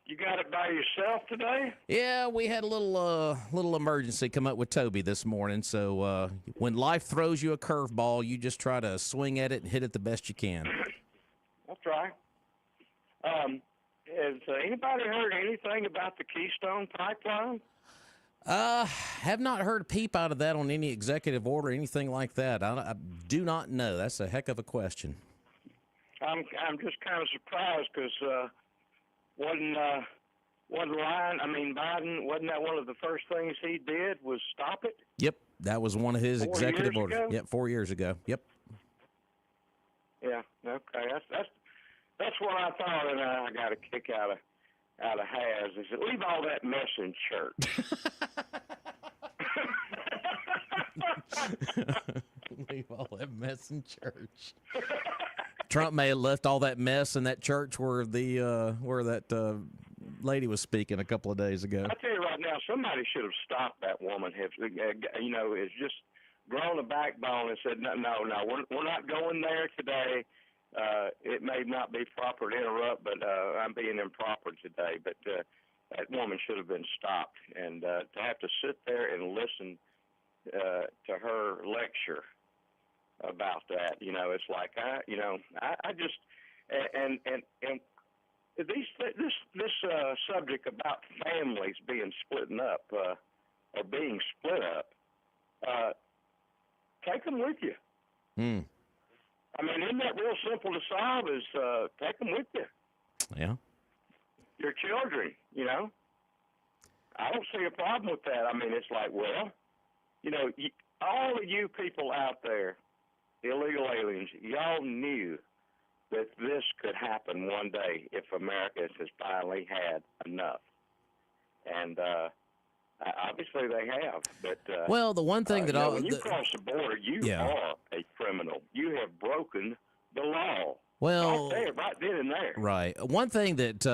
Speaker 11: You got it by yourself today?
Speaker 1: Yeah, we had a little emergency come up with Toby this morning. So when life throws you a curveball, you just try to swing at it and hit it the best you can.
Speaker 11: That's right. Has anybody heard anything about the Keystone Pipeline?
Speaker 1: Have not heard a peep out of that on any executive order, anything like that. I do not know. That's a heck of a question.
Speaker 11: I'm just kind of surprised because Biden, wasn't that one of the first things he did was stop it?
Speaker 1: Yep, that was one of his
Speaker 11: 4
Speaker 1: executive
Speaker 11: years
Speaker 1: orders.
Speaker 11: ago?
Speaker 1: Yep, 4 years ago. Yep.
Speaker 11: Yeah. Okay. That's what I thought, and I got a kick out of Has. He said, "Leave all that mess in church."
Speaker 1: Leave all that mess in church. Trump may have left all that mess in that church where that lady was speaking a couple of days ago.
Speaker 11: I tell you right now, somebody should have stopped that woman. It's just grown a backbone and said, no, we're not going there today. It may not be proper to interrupt, but I'm being improper today. But that woman should have been stopped, and to have to sit there and listen to her lecture about that, it's like I just and this subject about families being splitting up or being split up, take them with you. I mean, isn't that real simple to solve? Is take them with you.
Speaker 1: Yeah.
Speaker 11: Your children, I don't see a problem with that. I mean, it's like, well, all of you people out there, illegal aliens, y'all knew that this could happen one day if America has finally had enough. And obviously they have. But
Speaker 1: well, the one thing that
Speaker 11: when you cross the border, you are a criminal. You have broken the law.
Speaker 1: Well,
Speaker 11: right then and there.
Speaker 1: Right. One thing that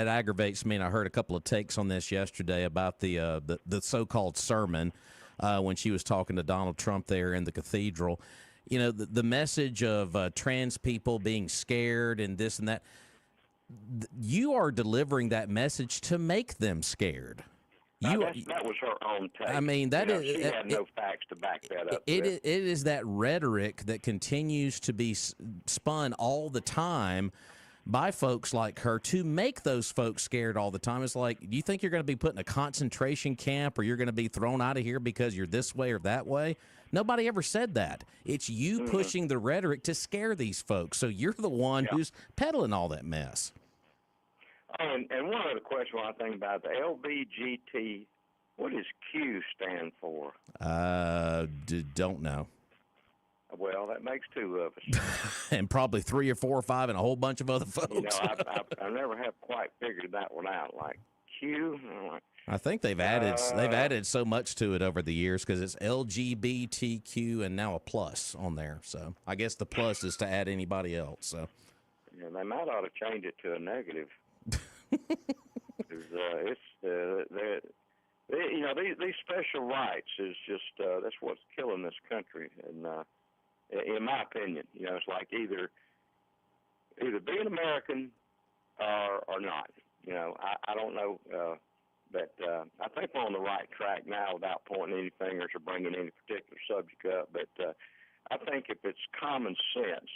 Speaker 1: aggravates me, and I heard a couple of takes on this yesterday about the so-called sermon when she was talking to Donald Trump there in the cathedral. The message of trans people being scared and this and that. You are delivering that message to make them scared.
Speaker 11: That was her own take.
Speaker 1: I mean,
Speaker 11: she had no facts to back that up.
Speaker 1: It is that rhetoric that continues to be spun all the time by folks like her to make those folks scared all the time. It's like, do you think you're going to be put in a concentration camp or you're going to be thrown out of here because you're this way or that way? Nobody ever said that. It's you pushing the rhetoric to scare these folks. So you're the one who's peddling all that mess.
Speaker 11: Oh, and one other question when I think about the LBGT, what does Q stand for?
Speaker 1: Don't know.
Speaker 11: Well, that makes two of us.
Speaker 1: And probably 3 or 4 or 5 and a whole bunch of other folks.
Speaker 11: I never have quite figured that one out. Like Q.
Speaker 1: I think they've added so much to it over the years because it's LGBTQ and now a plus on there. So I guess the plus is to add anybody else. So
Speaker 11: yeah, they might ought to change it to a negative. These special rights is just that's what's killing this country, and in my opinion, it's like either be an American or not. I don't know, but I think we're on the right track now without pointing any fingers or bringing any particular subject up. But I think if it's common sense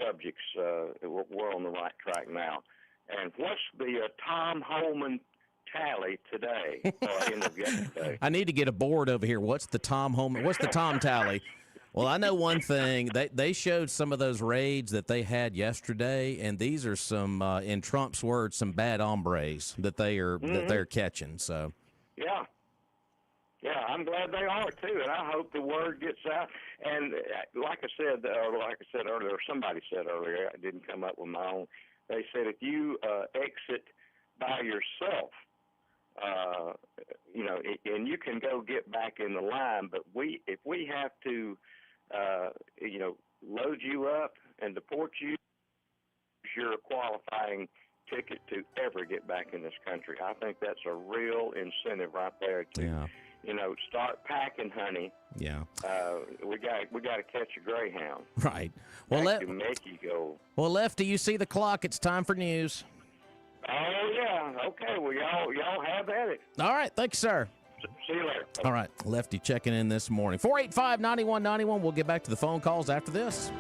Speaker 11: subjects, we're on the right track now. And what's the Tom Holman tally today or end of yesterday?
Speaker 1: I need to get a board over here. What's the Tom Holman? What's the Tom tally? Well, I know one thing. They showed some of those raids that they had yesterday, and these are some, in Trump's words, some bad hombres that they're catching. So. Yeah,
Speaker 11: I'm glad they are too, and I hope the word gets out. And like I said earlier, or somebody said earlier, I didn't come up with my own. They said if you exit by yourself, and you can go get back in the line, but if we have to, load you up and deport you, you're a qualifying ticket to ever get back in this country. I think that's a real incentive right there to start packing honey,
Speaker 1: Yeah.
Speaker 11: we got to catch a greyhound.
Speaker 1: Right. Well,
Speaker 11: That can make you go.
Speaker 1: Well, Lefty, you see the clock. It's time for news.
Speaker 11: Oh yeah. Okay. Well, y'all have at it.
Speaker 1: All right. Thanks, sir.
Speaker 11: See you later.
Speaker 1: All right. Lefty checking in this morning. 485-9191. We'll get back to the phone calls after this.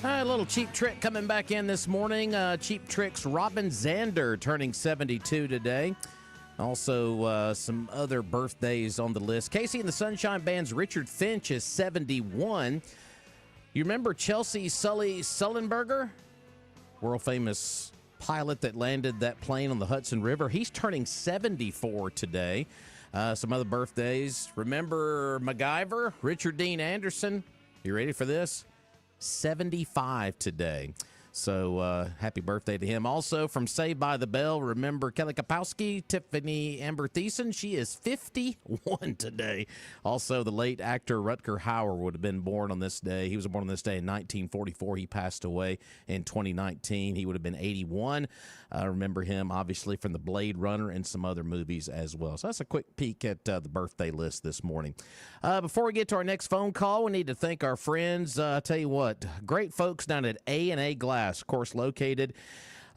Speaker 1: All right, a little Cheap Trick coming back in this morning. Cheap Trick's Robin Zander turning 72 today. Also, some other birthdays on the list. Casey and the Sunshine Band's Richard Finch is 71. You remember Chelsea Sullenberger? World-famous pilot that landed that plane on the Hudson River. He's turning 74 today. Some other birthdays. Remember MacGyver? Richard Dean Anderson. You ready for this? 75 today. So happy birthday to him. Also from Saved by the Bell, remember Kelly Kapowski, Tiffany Amber Thiessen. She is 51 today. Also, the late actor Rutger Hauer would have been born on this day. He was born on this day in 1944. He passed away in 2019. He would have been 81. Remember him, obviously, from the Blade Runner and some other movies as well. So that's a quick peek at the birthday list this morning. Before we get to our next phone call, we need to thank our friends. I tell you what, great folks down at A&A Glass. Of course, located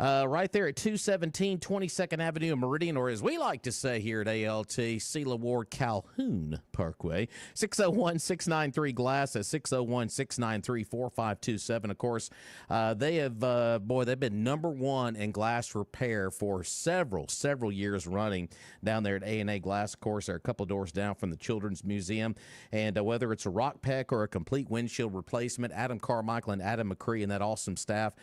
Speaker 1: right there at 217 22nd Avenue in Meridian, or as we like to say here at ALT, Cela Ward Calhoun Parkway. 601-693-GLASS. That's 601-693-4527. Of course, they have, they've been number one in glass repair for several years running down there at A&A Glass. Of course, they're a couple doors down from the Children's Museum. And whether it's a rock peck or a complete windshield replacement, Adam Carmichael and Adam McCree and that awesome staff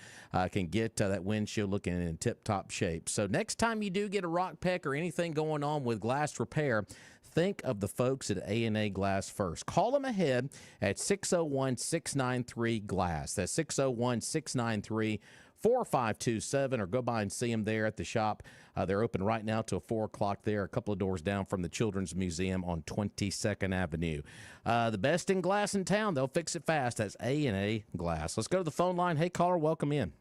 Speaker 1: can get that windshield looking in tip-top shape. So next time you do get a rock peck or anything going on with glass repair, think of the folks at A&A Glass first. Call them ahead at 601-693-GLASS. That's 601-693-4527, or go by and see them there at the shop. They're open right now till 4 o'clock there, a couple of doors down from the Children's Museum on 22nd Avenue. The best in glass in town. They'll fix it fast. That's A&A Glass. Let's go to the phone line. Hey, caller, welcome in.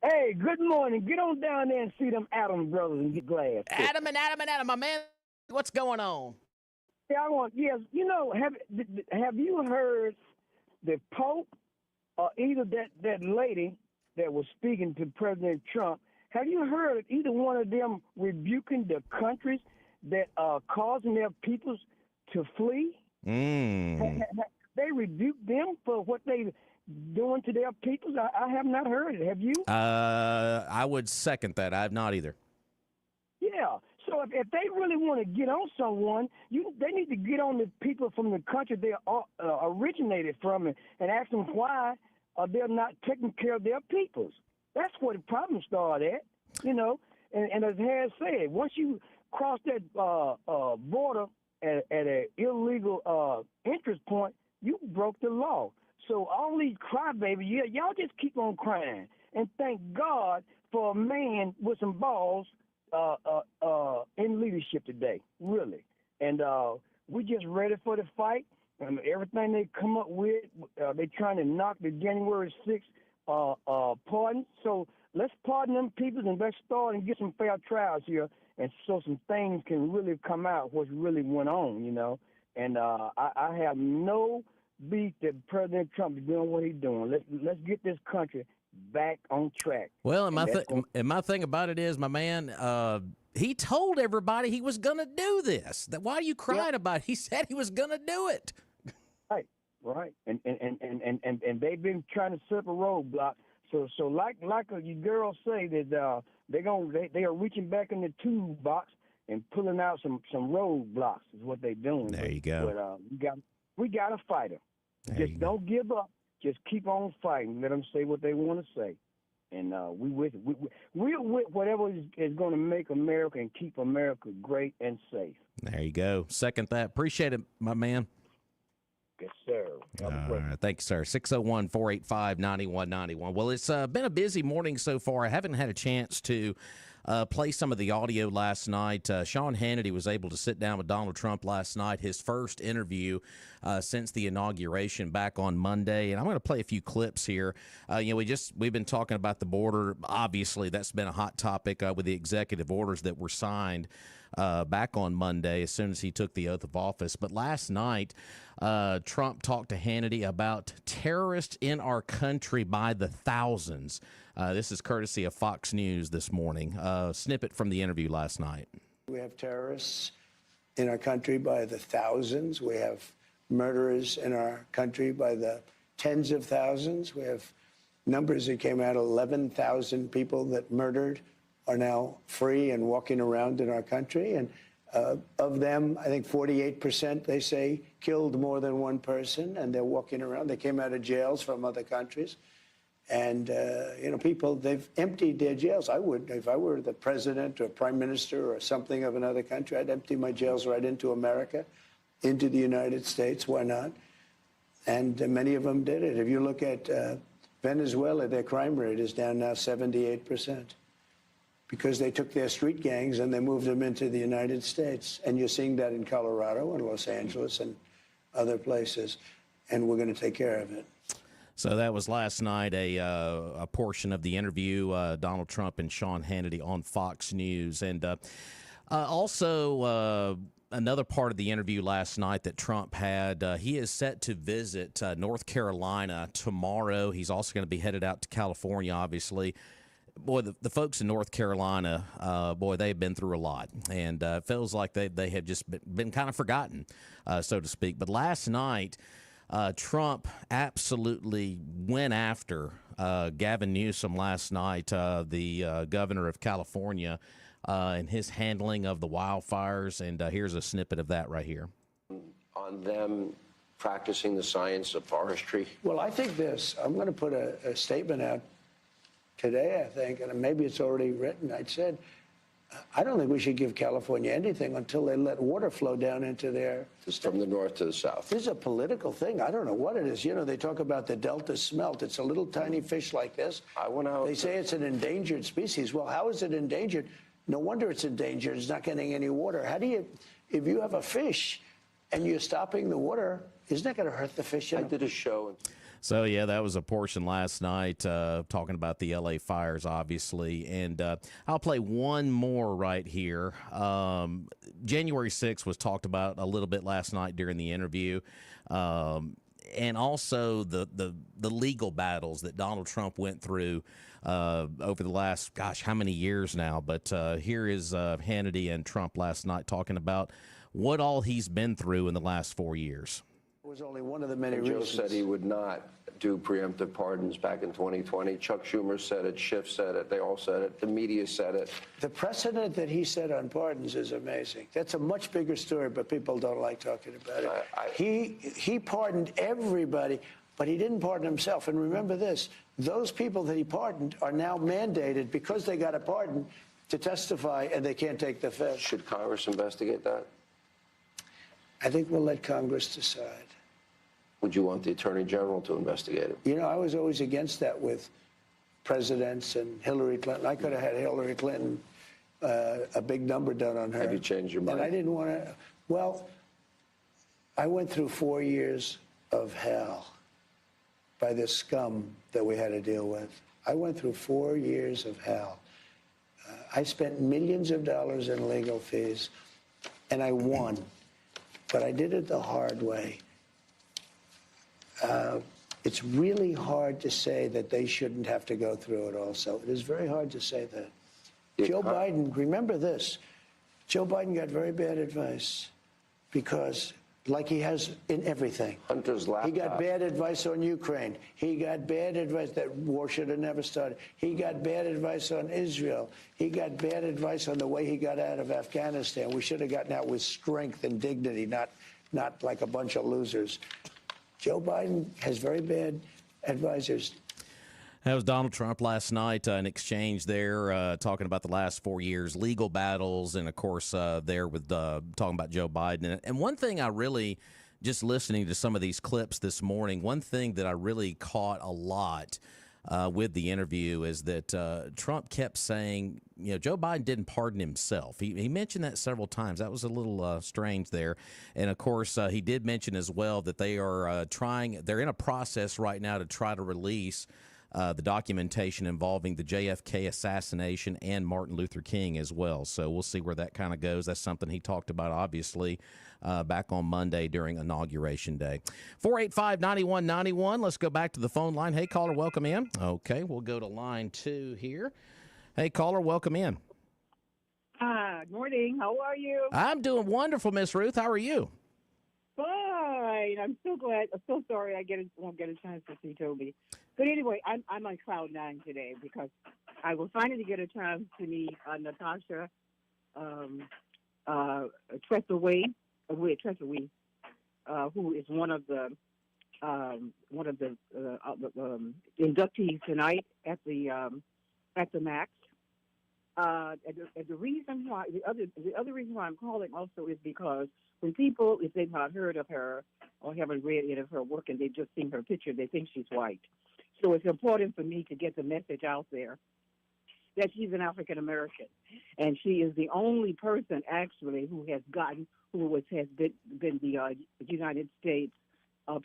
Speaker 12: Hey, good morning. Get on down there and see them Adams brothers and get glass.
Speaker 1: Adam, my man, what's going on?
Speaker 12: Yeah, you know, have you heard the Pope or either that lady that was speaking to President Trump, have you heard of either one of them rebuking the countries that are causing their peoples to flee? They rebuked them for what they doing to their peoples? I have not heard it. Have you?
Speaker 1: I would second that. I have not either.
Speaker 12: Yeah. So if they really want to get on someone, they need to get on the people from the country they originated from and ask them why they're not taking care of their peoples. That's where the problem started at, you know. And as Harris said, once you cross that border at an illegal interest point, you broke the law. So all these crybabies, y'all just keep on crying. And thank God for a man with some balls in leadership today, really. And we just ready for the fight. Everything they come up with, they trying to knock the January 6th pardon. So let's pardon them people and let's start and get some fair trials here, and so some things can really come out what's really went on, you know. And I have no beat that President Trump is doing what he's doing. Let's get this country back on track.
Speaker 1: Well, and my thing about it is, my man, he told everybody he was going to do this. Why are you crying about it? He said he was going to do it.
Speaker 12: Right. And they've been trying to set up a roadblock. So like your girls say that they are reaching back in the toolbox and pulling out some roadblocks is what they're doing.
Speaker 1: There you go.
Speaker 12: But we got to fight them. Just don't give up. Just keep on fighting. Let them say what they want to say. And we're with whatever is going to make America and keep America great and safe.
Speaker 1: There you go. Second that. Appreciate it, my man.
Speaker 12: Yes, sir.
Speaker 1: All right. Thank you, sir. 601-485-9191. Well, it's been a busy morning so far. I haven't had a chance to play some of the audio last night. Sean Hannity was able to sit down with Donald Trump last night, his first interview since the inauguration back on Monday. And I'm going to play a few clips here. We've been talking about the border. Obviously, that's been a hot topic with the executive orders that were signed back on Monday as soon as he took the oath of office. But last night, Trump talked to Hannity about terrorists in our country by the thousands. This is courtesy of Fox News this morning. Snippet from the interview last night.
Speaker 13: We have terrorists in our country by the thousands. We have murderers in our country by the tens of thousands. We have numbers that came out, 11,000 people that murdered are now free and walking around in our country. And of them, I think 48%, they say, killed more than one person, and they're walking around. They came out of jails from other countries. And, people, they've emptied their jails. I would, if I were the president or prime minister or something of another country, I'd empty my jails right into America, into the United States. Why not? And many of them did it. If you look at Venezuela, their crime rate is down now 78%. Because they took their street gangs and they moved them into the United States. And you're seeing that in Colorado and Los Angeles and other places. And we're going to take care of it.
Speaker 1: So that was last night, a portion of the interview, Donald Trump and Sean Hannity on Fox News. And also another part of the interview last night that Trump had, he is set to visit North Carolina tomorrow. He's also going to be headed out to California, obviously. Boy, the folks in North Carolina, they've been through a lot, and it feels like they have just been kind of forgotten, so to speak. But last night, Trump absolutely went after Gavin Newsom last night, the governor of California, and his handling of the wildfires. And here's a snippet of that right here.
Speaker 14: On them practicing the science of forestry.
Speaker 13: Well, I think I'm going to put a statement out today, I think, and maybe it's already written. I said, I don't think we should give California anything until they let water flow down into their...
Speaker 14: Just from the north to the south.
Speaker 13: This is a political thing. I don't know what it is. They talk about the Delta smelt. It's a little tiny fish like this. They say it's an endangered species. Well, how is it endangered? No wonder it's endangered. It's not getting any water. How do you... If you have a fish and you're stopping the water, isn't that going to hurt the fish?
Speaker 14: I did a show...
Speaker 1: So, yeah, that was a portion last night talking about the L.A. fires, obviously. And I'll play one more right here. January 6th was talked about a little bit last night during the interview. And also the legal battles that Donald Trump went through over the last, how many years now. But here is Hannity and Trump last night talking about what all he's been through in the last 4 years.
Speaker 13: Was only one of the many
Speaker 14: Joe
Speaker 13: reasons.
Speaker 14: said he would not do preemptive pardons back in 2020. Chuck Schumer said it. Schiff said it. They all said it. The media said it.
Speaker 13: The precedent that he set on pardons is amazing. That's a much bigger story, but people don't like talking about it. He pardoned everybody, but he didn't pardon himself. And remember this, those people that he pardoned are now mandated, because they got a pardon, to testify, and they can't take the fifth.
Speaker 14: Should Congress investigate that?
Speaker 13: I think we'll let Congress decide.
Speaker 14: Would you want the Attorney General to investigate it?
Speaker 13: I was always against that with presidents and Hillary Clinton. I could have had Hillary Clinton a big number done on her.
Speaker 14: Have you changed your mind?
Speaker 13: And I didn't want to. Well, I went through 4 years of hell by this scum that we had to deal with. I went through 4 years of hell. I spent millions of dollars in legal fees, and I won. But I did it the hard way. It's really hard to say that they shouldn't have to go through it also. It is very hard to say that. Joe Biden, remember this, Joe Biden got very bad advice because, like he has in everything.
Speaker 14: Hunter's laptop.
Speaker 13: He got bad advice on Ukraine. He got bad advice that war should have never started. He got bad advice on Israel. He got bad advice on the way he got out of Afghanistan. We should have gotten out with strength and dignity, not like a bunch of losers. Joe Biden has very bad advisors.
Speaker 1: That was Donald Trump last night, an exchange there talking about the last 4 years, legal battles, and, of course, there with talking about Joe Biden. And one thing I really, just listening to some of these clips this morning, one thing that I really caught a lot with the interview is that Trump kept saying, Joe Biden didn't pardon himself. He mentioned that several times. That was a little strange there. And, of course, he did mention as well that they are they're in a process right now to try to release the documentation involving the JFK assassination and Martin Luther King as well. So we'll see where that kind of goes. That's something he talked about, obviously, back on Monday during Inauguration Day. 485-9191. Let's go back to the phone line. Hey, caller, welcome in. Okay, we'll go to line 2 here. Hey, caller, welcome in.
Speaker 15: Hi, good morning. How are you?
Speaker 1: I'm doing wonderful, Miss Ruth. How are you?
Speaker 15: Fine. and I'm so glad. I'm so sorry won't get a chance to see Toby. But anyway, I'm on cloud nine today because I will finally get a chance to meet Natasha um, Trethewey, who is one of the inductees tonight at the Max. And the reason why the other reason why I'm calling also is because when people, if they've not heard of her or haven't read any of her work and they've just seen her picture, they think she's white. So it's important for me to get the message out there that she's an African American, and she is the only person actually who has been the United States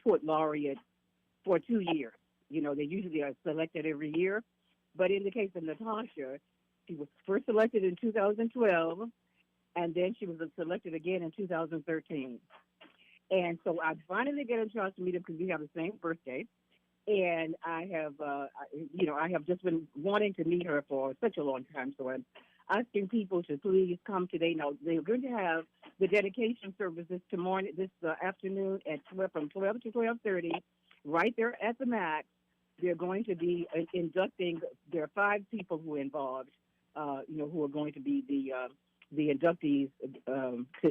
Speaker 15: Port Laureate for 2 years. You know, they usually are selected every year, but in the case of Natasha, she was first selected in 2012, and then she was selected again in 2013. And so I finally get a chance to meet her because we have the same birthday. And I have just been wanting to meet her for such a long time. So I'm asking people to please come today. Now, they're going to have the dedication services this afternoon at 12, from 12 to 12:30, right there at the Max. They're going to be inducting. There are 5 people who are involved, who are going to be the inductees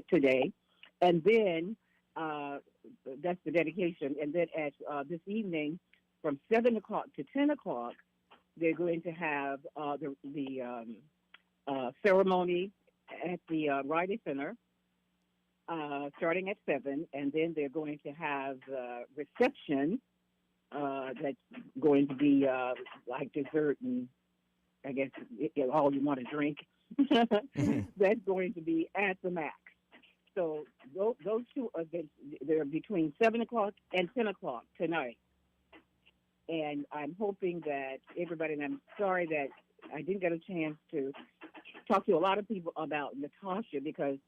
Speaker 15: today. And then that's the dedication. And then at this evening, from 7 o'clock to 10 o'clock, they're going to have the ceremony at the Riley Center, starting at 7, and then they're going to have reception that's going to be like dessert and I guess all you want to drink. That's going to be at the Max. So those 2 events, they're between 7 o'clock and 10 o'clock tonight. And I'm hoping that everybody, and I'm sorry that I didn't get a chance to talk to a lot of people about Natasha because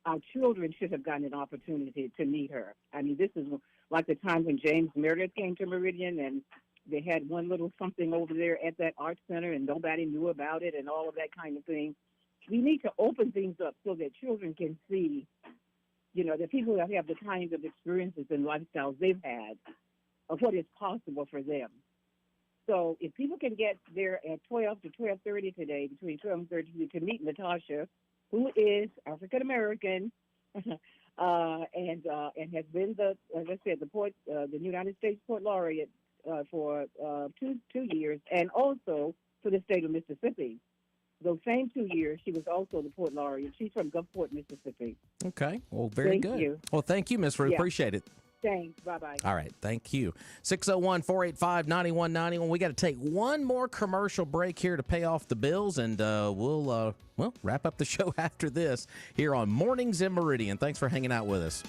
Speaker 15: our children should have gotten an opportunity to meet her. I mean, this is like the time when James Meredith came to Meridian and they had one little something over there at that art center and nobody knew about it and all of that kind of thing. We need to open things up so that children can see, the people that have the kinds of experiences and lifestyles they've had, of what is possible for them. So if people can get there at 12 to 12:30 today, between 12 and 13, to meet Natasha, who is African American, and has been as I said, the United States Port Laureate for 2 years, and also for the state of Mississippi. Those same 2 years, she was also the Port Laureate. She's from Gulfport, Mississippi.
Speaker 1: Okay. Well, very good.
Speaker 15: Thank you.
Speaker 1: Well, thank you, Miss Ruth.
Speaker 15: Yeah.
Speaker 1: Appreciate it.
Speaker 15: Thanks. Bye-bye.
Speaker 1: All right. Thank you. 601-485-9191. We got to take one more commercial break here to pay off the bills, and we'll wrap up the show after this here on Mornings in Meridian. Thanks for hanging out with us.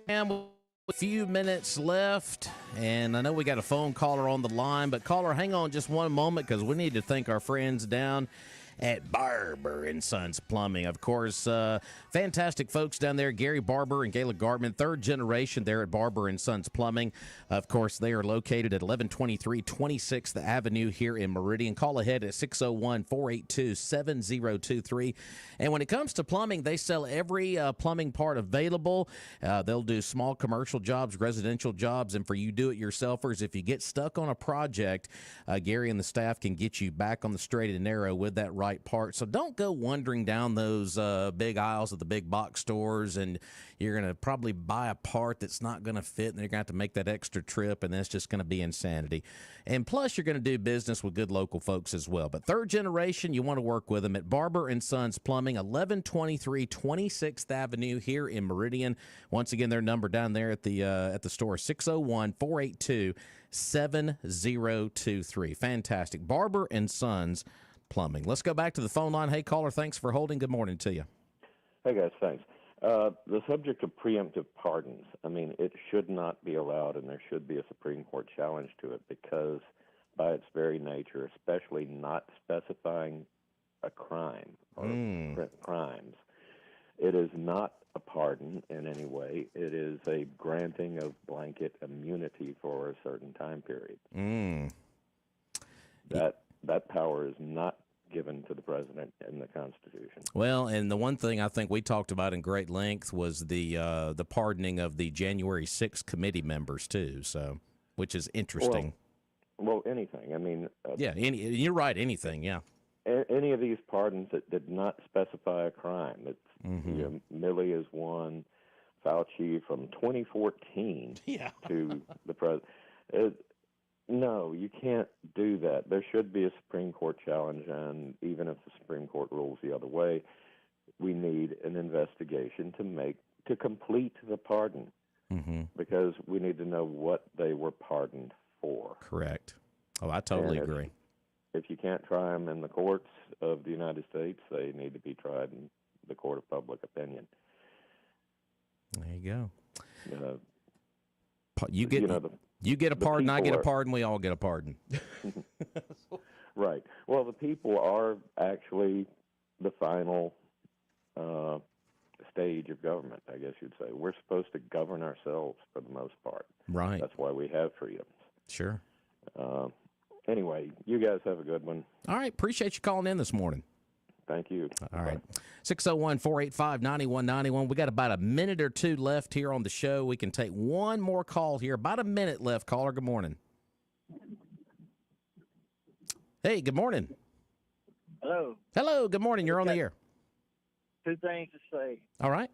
Speaker 1: And a few minutes left, and I know we got a phone caller on the line, but caller, hang on just one moment because we need to thank our friends down at Barber and Sons Plumbing. Of course, fantastic folks down there, Gary Barber and Gayla Gartman, third generation there at Barber and Sons Plumbing. Of course, they are located at 1123 26th Avenue here in Meridian. Call ahead at 601-482-7023. And when it comes to plumbing, they sell every plumbing part available. They'll do small commercial jobs, residential jobs, and for you do-it-yourselfers, if you get stuck on a project, Gary and the staff can get you back on the straight and narrow with that right part. So don't go wandering down those big aisles of the big box stores, and you're going to probably buy a part that's not going to fit, and you're going to have to make that extra trip, and that's just going to be insanity. And plus, you're going to do business with good local folks as well. But third generation, you want to work with them at Barber and Sons Plumbing, 1123 26th Avenue here in Meridian. Once again, their number down there at the store, 601-482-7023. Fantastic. Barber and Sons Plumbing. Let's go back to the phone line. Hey, caller, thanks for holding. Good morning to you.
Speaker 16: Hey, guys, thanks. The subject of preemptive pardons, I mean, it should not be allowed, and there should be a Supreme Court challenge to it because by its very nature, especially not specifying a crime or crimes, it is not a pardon in any way. It is a granting of blanket immunity for a certain time period. That power is not given to the president in the Constitution.
Speaker 1: Well, and the one thing I think we talked about in great length was the pardoning of the January 6th committee members too. So, which is interesting.
Speaker 16: Well, anything. I mean,
Speaker 1: you're right. Anything. Yeah.
Speaker 16: Any of these pardons that did not specify a crime. It's Milley is one, Fauci from 2014 to the president. No, you can't do that. There should be a Supreme Court challenge, and even if the Supreme Court rules the other way, we need an investigation to complete the pardon, because we need to know what they were pardoned for.
Speaker 1: Correct. Oh, I totally agree.
Speaker 16: If you can't try them in the courts of the United States, they need to be tried in the court of public opinion.
Speaker 1: There you go.
Speaker 16: You
Speaker 1: get a pardon, I get a pardon, we all get a pardon.
Speaker 16: Right. Well, the people are actually the final stage of government, I guess you'd say. We're supposed to govern ourselves for the most part.
Speaker 1: Right.
Speaker 16: That's why we have freedoms.
Speaker 1: Sure.
Speaker 16: Anyway, you guys have a good one.
Speaker 1: All right. Appreciate you calling in this morning.
Speaker 16: Thank you.
Speaker 1: All right. 601-485-9191. We got about a minute or two left here on the show. We can take one more call here. About a minute left. Caller, good morning. Hey, good morning.
Speaker 17: Hello.
Speaker 1: Hello, good morning. You're on the air.
Speaker 17: Two things to say.
Speaker 1: All right.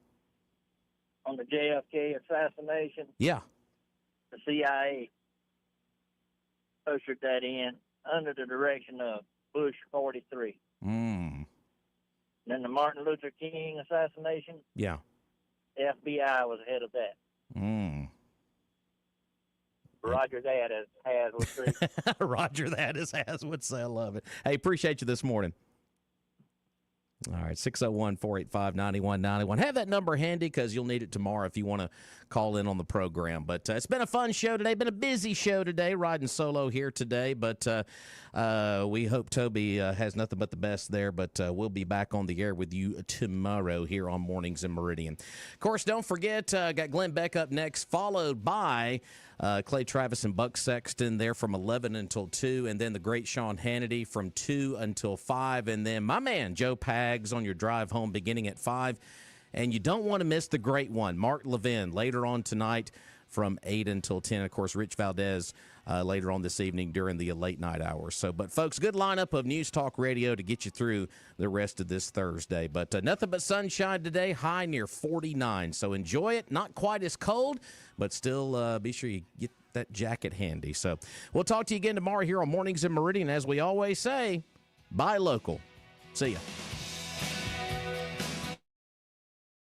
Speaker 17: On the JFK assassination.
Speaker 1: Yeah.
Speaker 17: The CIA ushered that in under the direction of Bush 43. Then the Martin Luther King assassination.
Speaker 1: Yeah.
Speaker 17: The FBI was ahead of that. Roger that, as Has would say.
Speaker 1: Roger that, as Has would say. I love it. Hey, appreciate you this morning. All right, 601-485-9191. Have that number handy because you'll need it tomorrow if you want to call in on the program. But it's been a fun show today. Been a busy show today, riding solo here today. But we hope Toby has nothing but the best there. But we'll be back on the air with you tomorrow here on Mornings in Meridian. Of course, don't forget, got Glenn Beck up next, followed by Clay Travis and Buck Sexton there from 11 until 2, and then the great Sean Hannity from 2 until 5, and then my man Joe Pags on your drive home beginning at 5. And you don't want to miss the great one, Mark Levin, later on tonight from 8 until 10. Of course, Rich Valdez later on this evening during the late night hours. So, but folks, good lineup of News Talk Radio to get you through the rest of this Thursday. But nothing but sunshine today, high near 49. So enjoy it. Not quite as cold, but still be sure you get that jacket handy. So we'll talk to you again tomorrow here on Mornings in Meridian. As we always say, buy local. See ya.